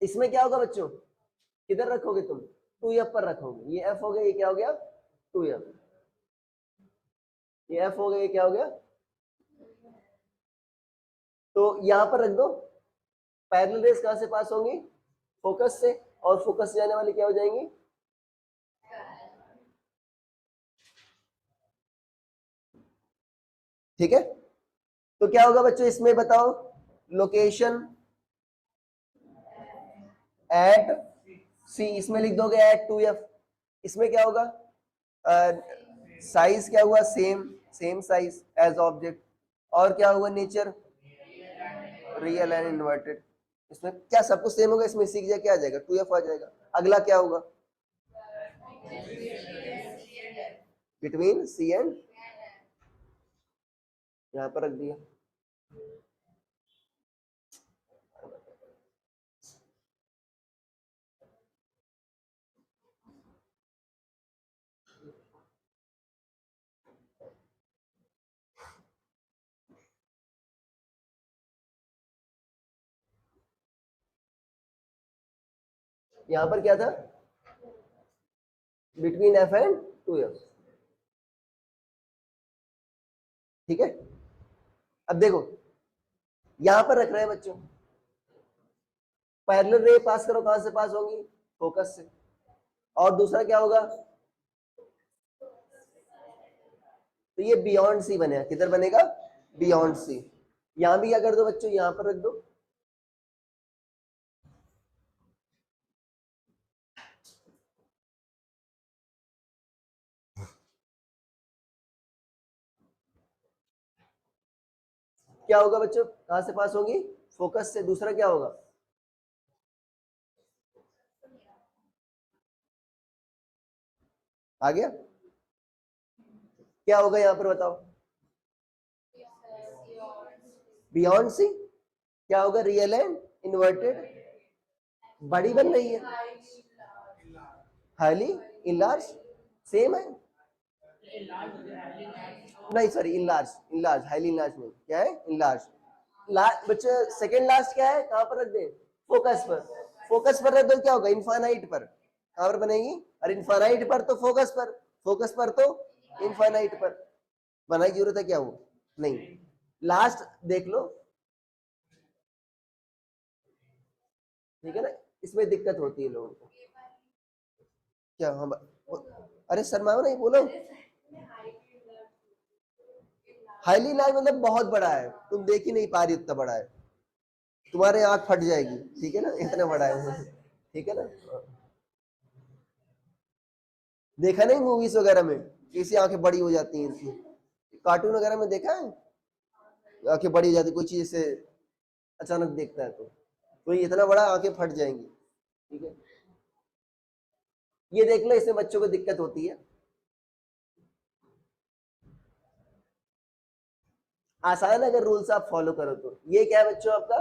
इसमें क्या होगा बच्चों? किधर रखोगे तुम? 2f पर रखोगे। ये f हो गया, ये क्या हो गया? 2f। ये f हो गया, ये क्या हो गया? तो यहां पर रख दो। पैरेलल रेस कहां से पास होंगी? फोकस से, और फोकस से जाने वाली क्या हो जाएंगी? ठीक है, तो क्या होगा बच्चों इसमें बताओ? लोकेशन एट सी, इसमें लिख दोगे एट 2f। इसमें क्या होगा? साइज क्या हुआ? Same, same size as object. और क्या हुआ? Nature real and inverted. इसमें क्या सब कुछ सेम होगा? इसमें सीख जाए क्या आ जाएगा? 2f आ जाएगा। अगला क्या होगा? बिटवीन सी एंड, यहां पर रख दिया। यहां पर क्या था? Between f and 2f। ठीक है, अब देखो यहां पर रख रहे हैं बच्चों, पैरेलल रे पास करो, कहां से पास होंगी? फोकस से। और दूसरा क्या होगा? तो ये बियॉन्ड सी बनेगा। किधर बनेगा? Beyond C. यहां भी क्या कर दो बच्चों? यहां पर रख दो। क्या होगा बच्चों? कहां से पास होंगी? फोकस से। दूसरा क्या होगा? आ गया? क्या होगा यहां पर बताओ? Beyond C. क्या होगा? Real and inverted. बड़ी बन रही है, हाईली इनलार्ज। सेम है, नहीं sorry, enlarge, enlarge, highly enlarge नहीं, क्या है? इनलार्ज। बच्चे सेकंड लास्ट क्या है? कहां पर रख दे? फोकस पर। फोकस पर रख दो, क्या होगा? इनफाइनाइट पर। कहां पर बनेगी? अरे इनफाइनाइट पर तो फोकस पर, फोकस पर तो इनफाइनाइट पर। बनाने की जरूरत है क्या? वो नहीं। लास्ट देख लो, ठीक है ना? इसमें दिक्कत होती है लोगों को। क्या? हाँ अरे शर्माओ नहीं, बोलो। हाईली लार्ज मतलब बहुत बड़ा है, तुम देख ही नहीं पा रही, उतना बड़ा है, तुम्हारे आंख फट जाएगी, ठीक है ना? इतना बड़ा है, ठीक है ना? देखा नहीं मूवीज वगैरह में कैसी आंखें बड़ी हो जाती हैं इनकी? कार्टून वगैरह में देखा है आंखें बड़ी हो जाती, कोई चीज से अचानक देखता है तो ये इतना बड़ा, आंखें फट जाएंगी, ठीक है? ये देख लो, इसमें बच्चों को दिक्कत होती है। आसान अगर रूल्स आप फॉलो करो तो। ये क्या है बच्चों आपका?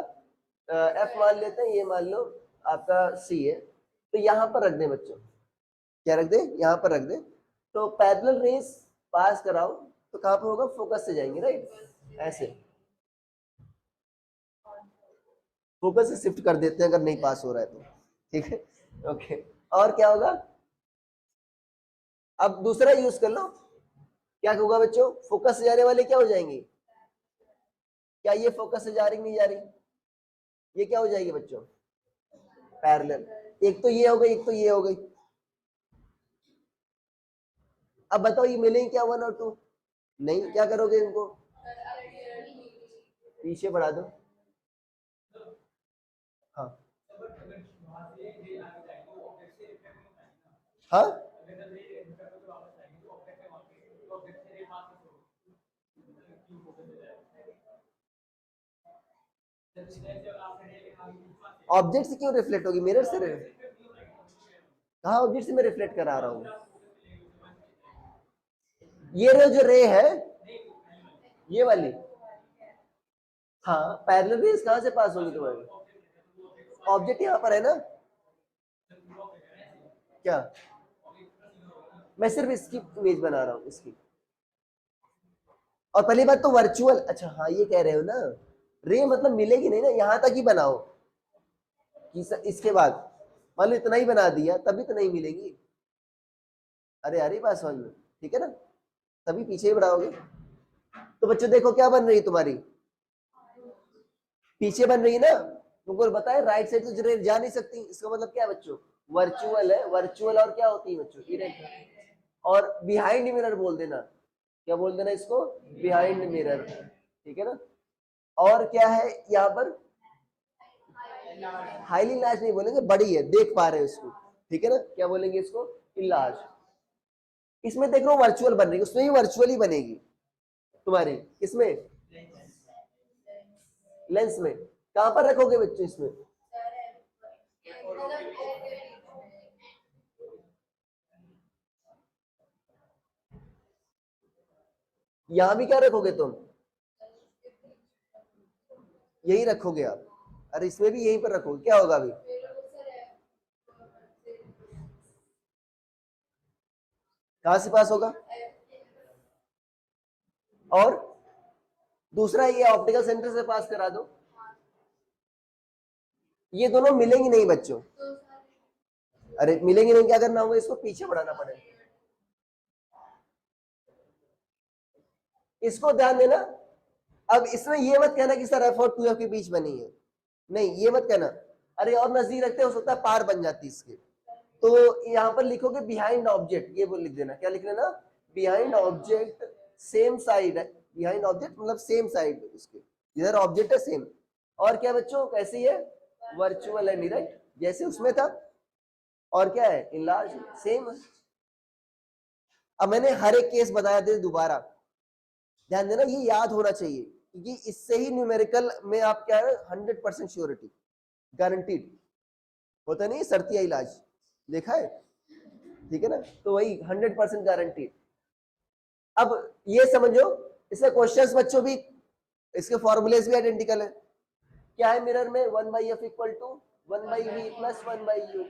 एफ मान लेते हैं, ये मान लो आपका सी है, तो यहां पर रख दे बच्चों। क्या रख दे? यहां पर रख दे। तो पैरेलल रेस पास कराओ तो कहां पर होगा? फोकस से जाएंगे, राइट? ऐसे फोकस से शिफ्ट कर देते हैं अगर नहीं पास हो रहा है तो, ठीक है? ओके, और क्या होगा? अब दूसरा यूज कर लो। क्या होगा बच्चों? फोकस से जाने वाले क्या हो जाएंगी? क्या ये फोकस से जा रही नहीं जा रही? ये क्या हो जाएगी बच्चों? पैरेलल। एक तो ये हो गई, एक तो ये हो गई। अब बताओ ये मिलेंगे क्या 1 और 2? नहीं। क्या करोगे इनको? पीछे बढ़ा दो। हाँ हाँ, ऑब्जेक्ट से क्यों रिफ्लेक्ट होगी? मिरर से कहा ऑब्जेक्ट से मैं रिफ्लेक्ट करा रहा हूँ? ये जो रे है, ये वाली, हाँ पैरेलल रेज कहां से पास होगी तुम्हारी? ऑब्जेक्ट यहाँ पर है ना। क्या? मैं सिर्फ इसकी इमेज बना रहा हूँ, इसकी। और पहली बात तो वर्चुअल, अच्छा हाँ ये कह रहे हो ना, रे मतलब मिलेगी नहीं ना, यहां तक ही बनाओ कि इसके बाद मान लो इतना ही बना दिया तभी तो नहीं मिलेगी। अरे अरे बात समझ में, ठीक है ना, तभी पीछे ही बढ़ाओगे। तो बच्चों देखो क्या बन रही तुम्हारी, पीछे बन रही है ना। तुमको बताया राइट साइड तो रे जा नहीं सकती, इसका मतलब क्या है बच्चों? वर्चुअल है, वर्चुअल और क्या होती है बच्चों? इरेक्ट। और बिहाइंड मिरर बोल देना, क्या बोल देना इसको? बिहाइंड मिरर, ठीक है ना। और क्या है यहाँ पर? हाईली इलाज नहीं बोलेंगे, बड़ी है, देख पा रहे हैं उसको, ठीक है ना। क्या बोलेंगे इसको? इलाज। इसमें देख लो वर्चुअल बन रही है, उसमें भी वर्चुअल ही बनेगी तुम्हारी। किसमें? लेंस में। कहां पर रखोगे बच्चों इसमें? यहां भी क्या रखोगे तुम? यही रखोगे आप। अरे इसमें भी यहीं पर रखोगे, क्या होगा अभी? कहां से पास होगा? और दूसरा ये ऑप्टिकल सेंटर से पास करा दो। ये दोनों मिलेंगे नहीं बच्चों। अरे मिलेंगे नहीं, क्या करना होगा? इसको पीछे बढ़ाना पड़ेगा। इसको ध्यान देना। अब इसमें ये मत कहना कि सर एफ और 2F के बीच बनी है, नहीं ये मत कहना। अरे और नजदीक रखते हो सकता है पार बन जाती इसके। तो यहाँ पर लिखोगे बिहाइंड ऑब्जेक्ट, ये बोल लिख देना। क्या लिख लेना? बिहाइंड ऑब्जेक्ट सेम साइड है, बिहाइंड ऑब्जेक्ट मतलब सेम साइड उसके, इधर ऑब्जेक्ट है सेम। और क्या बच्चों कैसी है? वर्चुअल है, डायरेक्ट जैसे उसमें था। और क्या है? इनलार्ज, सेम है। अब मैंने हर एक केस बताया था दोबारा, ध्यान देना, ये याद होना चाहिए क्योंकि इससे ही न्यूमेरिकल में आप क्या है 100% श्योरिटी गारंटीड होता नहीं। सर्तिया इलाज देखा है, ठीक है ना, तो वही 100% गारंटीड। अब ये समझो, इसके क्वेश्चंस बच्चों भी, इसके फॉर्मूलेस भी आइडेंटिकल है। क्या है मिरर में? 1/f equal to 1/v plus 1/u।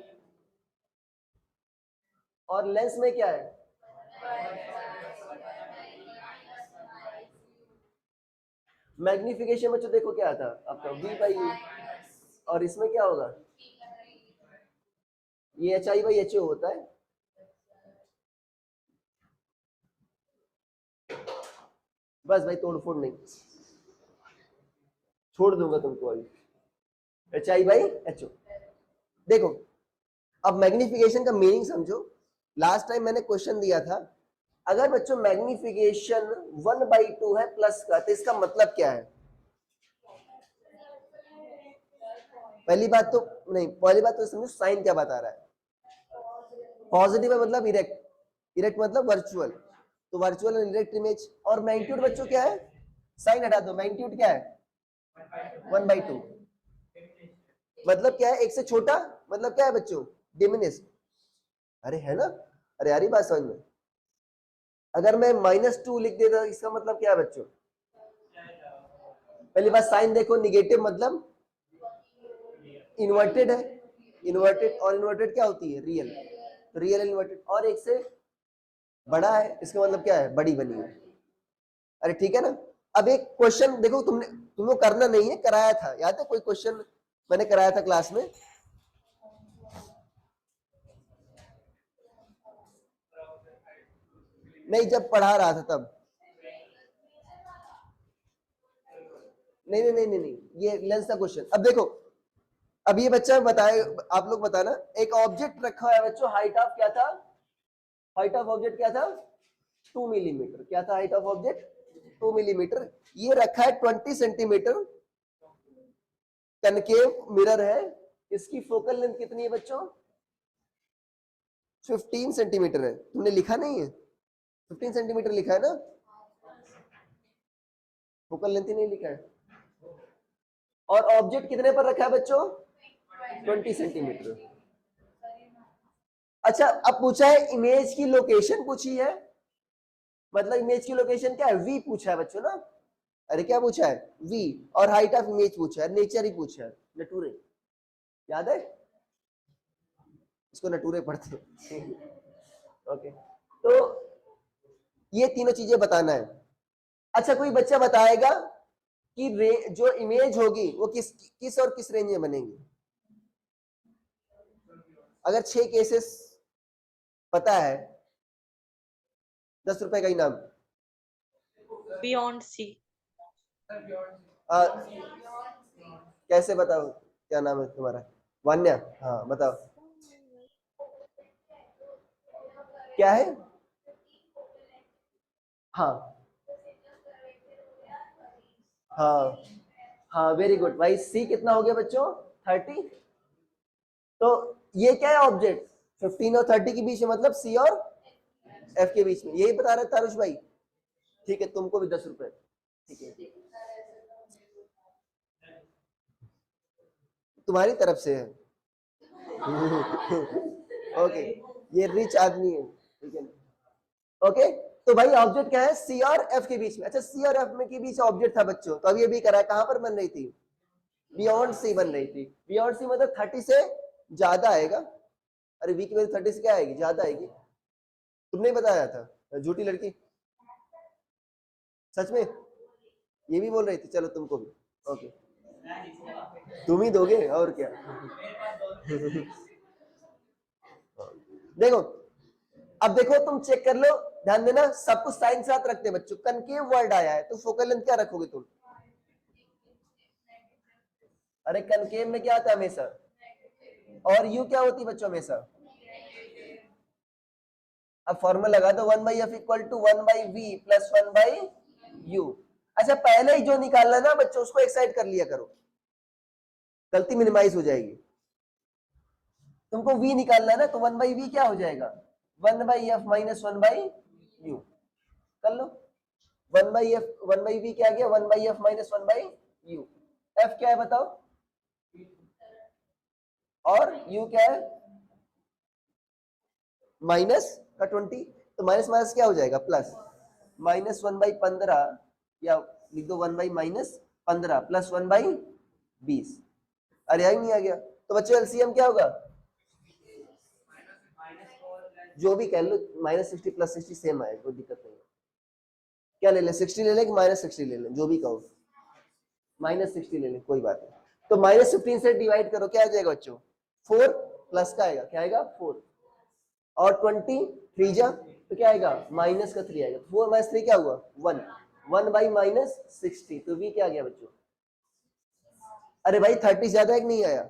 और लेंस में क्या है? मैग्निफिकेशन बच्चों देखो क्या था आपका v/u। और इसमें क्या होगा? ये hi/ho होता है। बस भाई तोड़ फोड़ नहीं, छोड़ दूंगा तुमको अभी। hi/ho। देखो अब मैग्निफिकेशन का मीनिंग समझो। लास्ट टाइम मैंने क्वेश्चन दिया था, अगर बच्चों मैग्निफिकेशन 1/2 है प्लस का, तो इसका मतलब क्या है? पहली बात तो नहीं, पहली बात तो समझो साइन क्या बता रहा है। पॉजिटिव है मतलब इरेक्ट, इरेक्ट मतलब वर्चुअल, तो वर्चुअल एंड इरेक्ट इमेज। और मैग्नीट्यूड बच्चों क्या है? साइन हटा दो, मैग्नीट्यूड क्या है? 1/2। मतलब क्या है? एक से छोटा, मतलब क्या है बच्चों? डिमिनिश। अरे है ना, अरे यार बात समझ में। अगर मैं -2 लिख देता इसका मतलब क्या है बच्चों? पहली बात साइन देखो, निगेटिव मतलब इन्वर्टेड है, इन्वर्टेड। और इन्वर्टेड क्या होती है? रियल। तो रियल इन्वर्टेड। और एक से बड़ा है, इसका मतलब क्या है? बड़ी बनी है। अरे ठीक है ना। अब एक क्वेश्चन देखो, तुमको करना नहीं है, कराया था, याद है कोई क्वेश्चन मैंने कराया था क्लास में? नहीं, जब पढ़ा रहा था तब। नहीं नहीं नहीं नहीं नहीं, ये लेंस का क्वेश्चन। अब देखो, अब ये बच्चा बताए, आप लोग बताना, एक ऑब्जेक्ट रखा है बच्चों, हाइट ऑफ क्या था, हाइट ऑफ ऑब्जेक्ट क्या था 2 मिलीमीटर, क्या था हाइट ऑफ ऑब्जेक्ट 2 मिलीमीटर, ये रखा है 20 सेंटीमीटर, कनकेव मिरर है, इसकी फोकल लेंथ कितनी है बच्चों 15 सेंटीमीटर है, तुमने लिखा नहीं है 15 सेंटीमीटर लिखा है ना, फोकल लेंथ ही नहीं लिखा है, और ऑब्जेक्ट कितने पर रखा है बच्चों 20 सेंटीमीटर। अच्छा, अब पूछा है इमेज की लोकेशन पूछी है, मतलब इमेज की लोकेशन क्या है वी पूछा है बच्चों ना, अरे क्या पूछा है वी, और हाइट ऑफ इमेज पूछा है, नेचर ही पूछा है, नटूरे याद है, इसको नटूरे पढ़ते ओके, तो ये तीनों चीजें बताना है। अच्छा, कोई बच्चा बताएगा कि जो इमेज होगी वो किस और किस रेंज में बनेगी, अगर 6 केसेस पता है, 10 रुपए का इनाम। Beyond C. कैसे बताओ, क्या नाम है तुम्हारा, वान्या, हाँ बताओ क्या है, हाँ हाँ हाँ, वेरी गुड भाई, सी कितना हो गया बच्चों 30, तो ये क्या है ऑब्जेक्ट 15 और 30 के बीच में, मतलब सी और एफ के बीच में, यही बता रहे तारुष भाई, ठीक है, तुमको भी 10 रुपए, ठीक है, तुम्हारी तरफ से है ओके, ये रिच आदमी है, ठीक है, ओके, तो भाई ऑब्जेक्ट क्या है सी और एफ के बीच में। अच्छा, सी और एफ में के बीच ऑब्जेक्ट था बच्चों, तो अब ये भी करा है, कहां पर बन रही थी, बियॉन्ड सी बन रही थी, बियॉन्ड सी मतलब 30 से ज्यादा आएगा, अरे वी की वैल्यू 30 से क्या आएगी, ज्यादा आएगी, तुमने बताया था, झूठी लड़की, सच में ये भी बोल रही थी, चलो तुमको भी, ओके, तुम ही दोगे और क्या देखो, अब देखो तुम चेक कर लो, ध्यान देना, सब कुछ साइन साथ रखते हैं बच्चों, कनकेव वर्ड आया है तो फोकल लेंथ क्या रखोगे तुम, अरे कनकेव में क्या आता है हमेशा, और यू क्या होती है बच्चों हमेशा, अब फॉर्मूला लगा दो 1/f equal to 1/v plus 1/u। अच्छा, पहले ही जो निकालना ना बच्चों उसको एक्साइड कर लिया करो, गलती मिनिमाइज हो जाएगी, तुमको v निकालना है ना, तो 1/v क्या हो जाएगा 1/f माइनस 1/u, कर लो, 1/v क्या आ गया 1/f माइनस 1/u, f क्या है बताओ, और u क्या है माइनस का 20, तो माइनस माइनस क्या हो जाएगा प्लस, -1/15, या लिख दो 1/-15 प्लस 1/20, अरे यही नहीं आ गया, तो बच्चों एलसीएम क्या होगा, जो भी कह लो, -60 प्लस 60 सेम आएगा, कोई दिक्कत नहीं है, क्या ले लें 60 ले लें कि -60 ले लें, जो भी कहो, -60 ले लें कोई बात नहीं, तो -15 से डिवाइड करो, क्या आ जाएगा बच्चों 4 प्लस का आएगा, क्या आएगा 4, और 20 3 जा तो क्या आएगा माइनस का 3 आएगा, 4 माइनस 3 क्या हुआ 1, 1/-60, तो v क्या आ गया बच्चों, अरे भाई 30 ज्यादा है कि नहीं आया,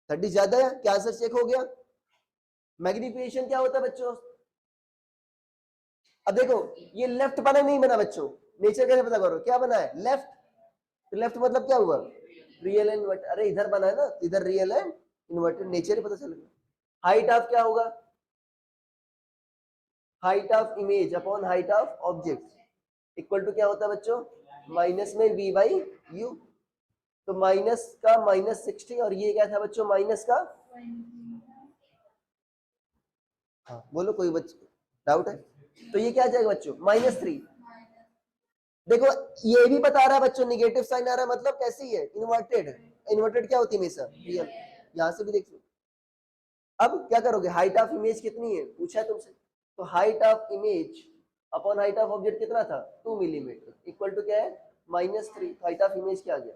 30 ज्यादा है, क्या आंसर चेक हो गया, मैग्निफिकेशन क्या होता है बच्चों, अब देखो ये लेफ्ट बना नहीं बना बच्चों, नेचर कैसे पता करो, क्या बना है लेफ्ट, तो लेफ्ट मतलब क्या हुआ रियल एंड इन्वर्टेड, अरे इधर बना है ना, इधर रियल एंड इन्वर्टेड, नेचर ही पता चलेगा, हाइट ऑफ क्या होगा, height of image upon height of object equal to क्या होता है बच्चों, माइनस में v/u, तो माइनस का -60, और ये क्या था बच्चों माइनस का, हाँ बोलो कोई बच्चों डाउट है, तो ये क्या आ जाएगा बच्चों -3, देखो ये भी बता रहा है बच्चों निगेटिव साइन आ रहा है, मतलब कैसी है इन्वर्टेड है, इन्वर्टेड क्या होती है हमेशा रियल, यहां से भी देख लो, अब क्या करोगे, हाइट ऑफ इमेज कितनी है पूछा तुमसे, तो height of image upon height of object कितना था 2 मिलीमीटर इक्वल टू क्या है -3, हाइट ऑफ इमेज क्या आ गया,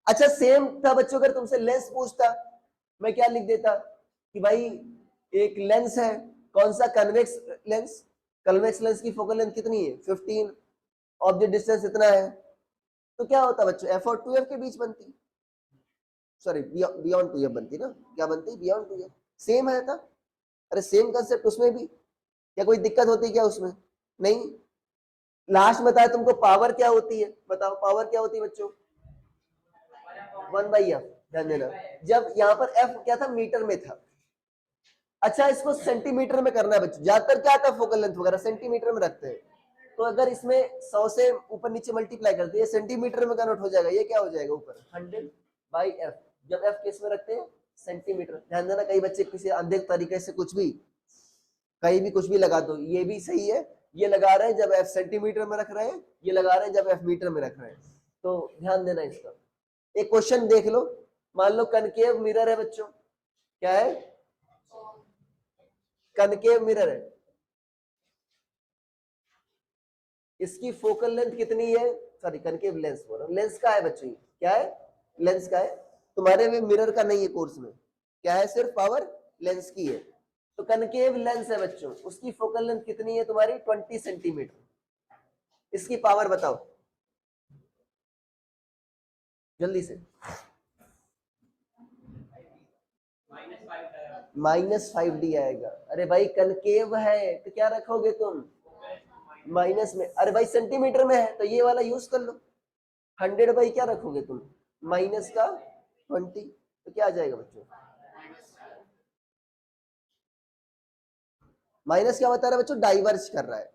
अच्छा सेम था बच्चों, अगर तुमसे लेंस पूछता मैं क्या लिख देता कि भाई एक लेंस है, कौन सा कन्वेक्स लेंस, कन्वेक्स लेंस की फोकल लेंथ कितनी है 15, ऑब्जेक्ट डिस्टेंस इतना है, तो क्या होता बच्चों, एफ और 2f के बीच बनती, सॉरी बियॉन्ड 2f बनती ना, क्या बनती, बियॉन्ड 2f, सेम है था। अरे सेम कंसेप्ट उसमें भी, क्या कोई दिक्कत होती क्या उसमें, नहीं। लास्ट बताया तुमको पावर क्या होती है, बताओ पावर क्या होती है बच्चों, 1/f, ध्यान देना। जब यहाँ पर f क्या था, मीटर में था, अच्छा इसको सेंटीमीटर में करना है बच्चों, ज्यादातर क्या आता है फोकल लेंथ वगैरह सेंटीमीटर में रखते हैं, तो अगर इसमें 100 से ऊपर नीचे मल्टीप्लाई कर दिए सेंटीमीटर में कन्वर्ट हो जाएगा, ये क्या हो जाएगा ऊपर 100/f, जब f किस में रखते हैं, सेंटीमीटर। ध्यान देना, कई बच्चे किसी अंधे तरीके से कुछ भी, कहीं भी कुछ भी लगा दो, ये भी सही है, ये लगा रहे हैं जब f सेंटीमीटर में रख रहे हैं, ये लगा रहे हैं जब f मीटर में रख रहे हैं, तो ध्यान देना इसका। एक क्वेश्चन देख लो, मान लो कनकेव मिरर है बच्चों, क्या है, कनकेव मिरर है, इसकी फोकल लेंथ कितनी है, सॉरी कनकेव लेंस बोल रहा हूं, लेंस का है बच्चों, क्या है, लेंस का है, तुम्हारे में मिरर का नहीं है कोर्स में, क्या है, सिर्फ पावर लेंस की है। तो कनकेव लेंस है बच्चों, उसकी फोकल लेंथ कितनी है तुम्हारी, 20 सेंटीमीटर, इसकी पावर बताओ जल्दी से, -5d आएगा। अरे भाई कनकेव है तो क्या रखोगे तुम, माइनस में, अरे भाई सेंटीमीटर में है तो ये वाला यूज कर लो, 100 बाई क्या रखोगे तुम, माइनस का 20, तो क्या आ जाएगा बच्चों, माइनस क्या बता रहा है बच्चों, डाइवर्स कर रहा है,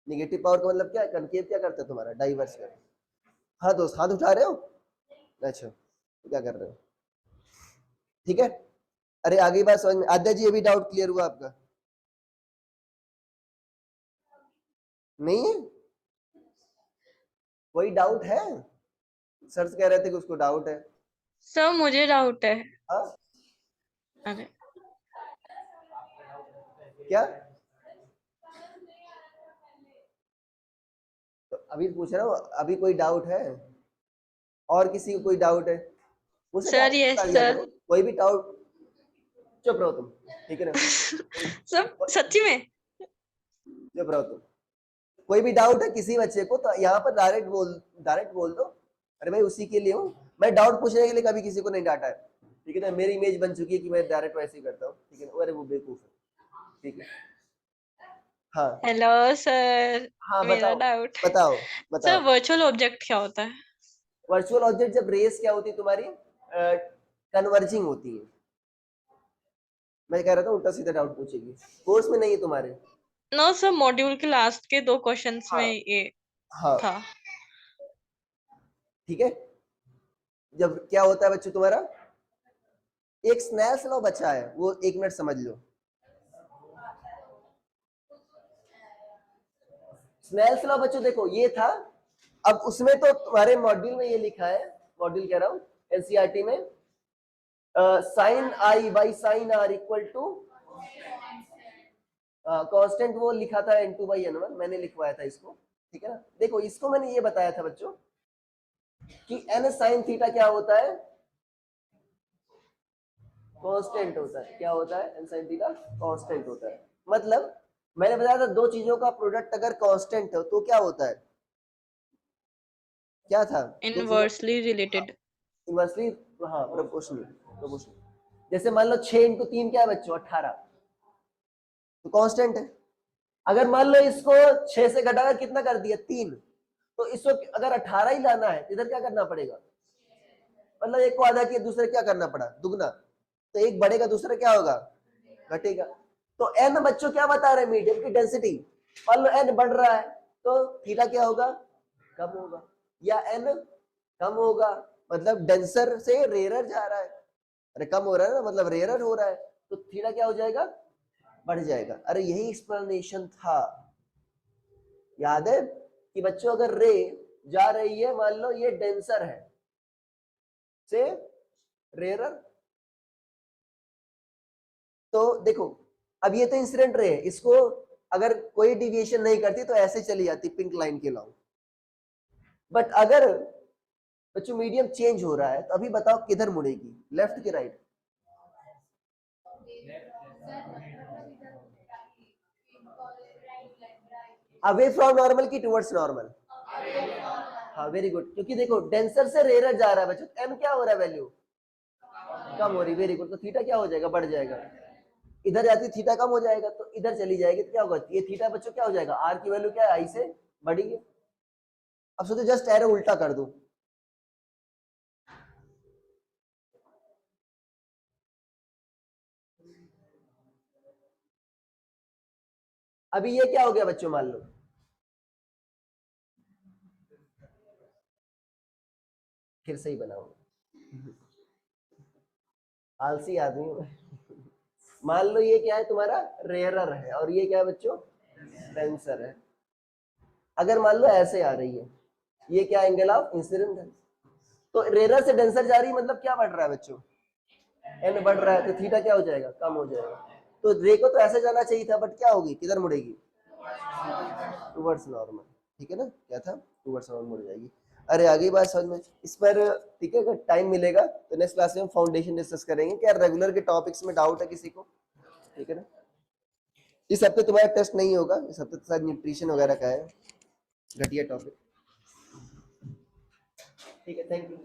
निगेटिव पावर का मतलब क्या है, कनकेव क्या करता है तुम्हारा, डाइवर्स कर। हाँ दोस्त, हाथ उठा रहे हो, अच्छा तो क्या कर रहे हो, ठीक है। अरे आगे बात समझ में, आद्या जी ये भी डाउट क्लियर हुआ आपका, नहीं है कोई डाउट है, सर कह रहे थे कि उसको डाउट है, सर मुझे डाउट है। हाँ अरे क्या, तो अभी पूछ रहा हूँ, अभी कोई डाउट है, और किसी को कोई डाउट है, मुझसे सर, डाउट यस बता दिया सर। करो, कोई भी डाउट, चुप रहो तुम, ठीक है ना, सब सच्ची में। चुप रहो तुम, कोई भी डाउट है किसी बच्चे को तो यहाँ पर डायरेक्ट बोल दो, अरे भाई उसी के लिए हूँ, मैं डाउट पूछने के लिए कभी किसी को नहीं डांटा है, ठीक है ना, मेरी इमेज बन चुकी है कि मैं डायरेक्ट वैसे ही करता हूँ, ठीक है ना, अरे वो बेवकूफ है, ठीक है, हाँ हेलो सर, हाँ मेरा बताओ, डाउट। बताओ सर बताओ। वर्चुअल ऑब्जेक्ट क्या होता है? वर्चुअल ऑब्जेक्ट जब रेस क्या होती है तुम्हारी, कन्वर्जिंग होती है, मैं कह रहा था उल्टा सीधा डाउट पूछेगी, कोर्स में नहीं है तुम्हारे, नो सर, मॉड्यूल के लास्ट के 2 क्वेश्चंस में हाँ ये हाँ था। ठीक है, जब क्या होता है बच्चों तुम्हारा, एक स्नेल्स लॉ बचा है, वो 1 मिनट समझ लो, स्नेल्स लॉ बच्चों देखो ये था, अब उसमें तो तुम्हारे मॉड्यूल में ये लिखा है, मॉड्यूल कह रहा हूं एनसीईआरटी में, sine I by sine R equal to constant, वो लिखा था n2/n1, मैंने लिखवाया था इसको, ठीक है ना। देखो इसको मैंने ये बताया था बच्चों कि n साइन थीटा क्या होता है, कांस्टेंट होता है, क्या होता है, n साइन थीटा कांस्टेंट होता है, मतलब मैंने बताया था दो चीजों का प्रोडक्ट अगर कांस्टेंट हो तो क्या होता है, क्या था, दो चीजों, इनवर्सली रिलेटेड। इनवर्सली, हाँ प्रोपोर्शनल, प्रोपोर्शनल, जैसे मान लो 6 × 3 क्या है बच्चों, 18, तो कांस्टेंट है। अगर मान लो इसको 6 से घटाकर कितना कर दिया, 3, तो इसको अगर 18 ही लाना है तो इधर क्या करना पड़ेगा, मतलब एक को आधा किया दूसरे क्या करना पड़ा, दुगना, तो एक बढ़ेगा दूसरा क्या होगा, घटेगा। तो n बच्चों क्या बता रहे हैं, मीडियम की डेंसिटी, मान लो n बढ़ रहा है तो थीटा क्या होगा, कम होगा, या n कम होगा, मतलब डेंसर से रेयरर जा रहा है, अरे कम हो रहा है ना, मतलब रेयरर हो रहा है, तो थीटा क्या हो जाएगा, बढ़ जाएगा। अरे यही एक्सप्लेनेशन था, याद है कि बच्चों अगर रे जा रही है, मान लो ये डेंसर है से रेयरर, तो देखो अब ये तो इंसिडेंट रे है, इसको अगर कोई डिविएशन नहीं करती तो ऐसे चली जाती पिंक लाइन के लॉन्ग, बट अगर बच्चों मीडियम चेंज हो रहा है तो अभी बताओ किधर मुड़ेगी, लेफ्ट के राइट, अवे फ्रॉम नॉर्मल की टुवर्ड्स नॉर्मल, हाँ वेरी गुड, क्योंकि देखो डेंसर से रेयर जा रहा है बच्चों, एम क्या हो रहा है वैल्यू कम हो रही, वेरी गुड, तो थीटा क्या हो जाएगा, बढ़ जाएगा। इधर जाती थीटा कम हो जाएगा तो इधर चली जाएगी तो क्या होगा, ये थीटा बच्चों क्या हो जाएगा, आर की वैल्यू क्या है, आई से बढ़ी है। अब सोचो जस्ट एरो उल्टा कर दो, अभी ये क्या हो गया बच्चों, मान लो फिर से ही बनाऊंगा, आलसी आदमी हूं मैं। मान लो ये क्या है तुम्हारा, रेयरर है, और ये क्या है बच्चों, डेंसर है। अगर मान लो ऐसे आ रही है, ये क्या एंगल ऑफ इंसिडेंट है, तो रेयरर से डेंसर जा रही है, मतलब क्या बढ़ रहा है बच्चों, एन बढ़ रहा है, तो थीटा क्या हो जाएगा, कम हो जाएगा। तो रे को तो ऐसे जाना चाहिए था, बट क्या होगी, किधर मुड़ेगी, टूवर्ड्स नॉर्मल, ठीक है ना, क्या था, टूवर्ड्स नॉर्मल मुड़ जाएगी। अरे आ गई बात समझ में इस पर, ठीक है, अगर टाइम मिलेगा तो नेक्स्ट क्लास में हम फाउंडेशन डिस्कस करेंगे, क्या रेगुलर के टॉपिक्स में डाउट है किसी को, ठीक है ना। इस हफ्ते तुम्हारा टेस्ट नहीं होगा, इस हफ्ते तो शायद न्यूट्रिशन वगैरह का है, घटिया टॉपिक, ठीक है, थैंक यू।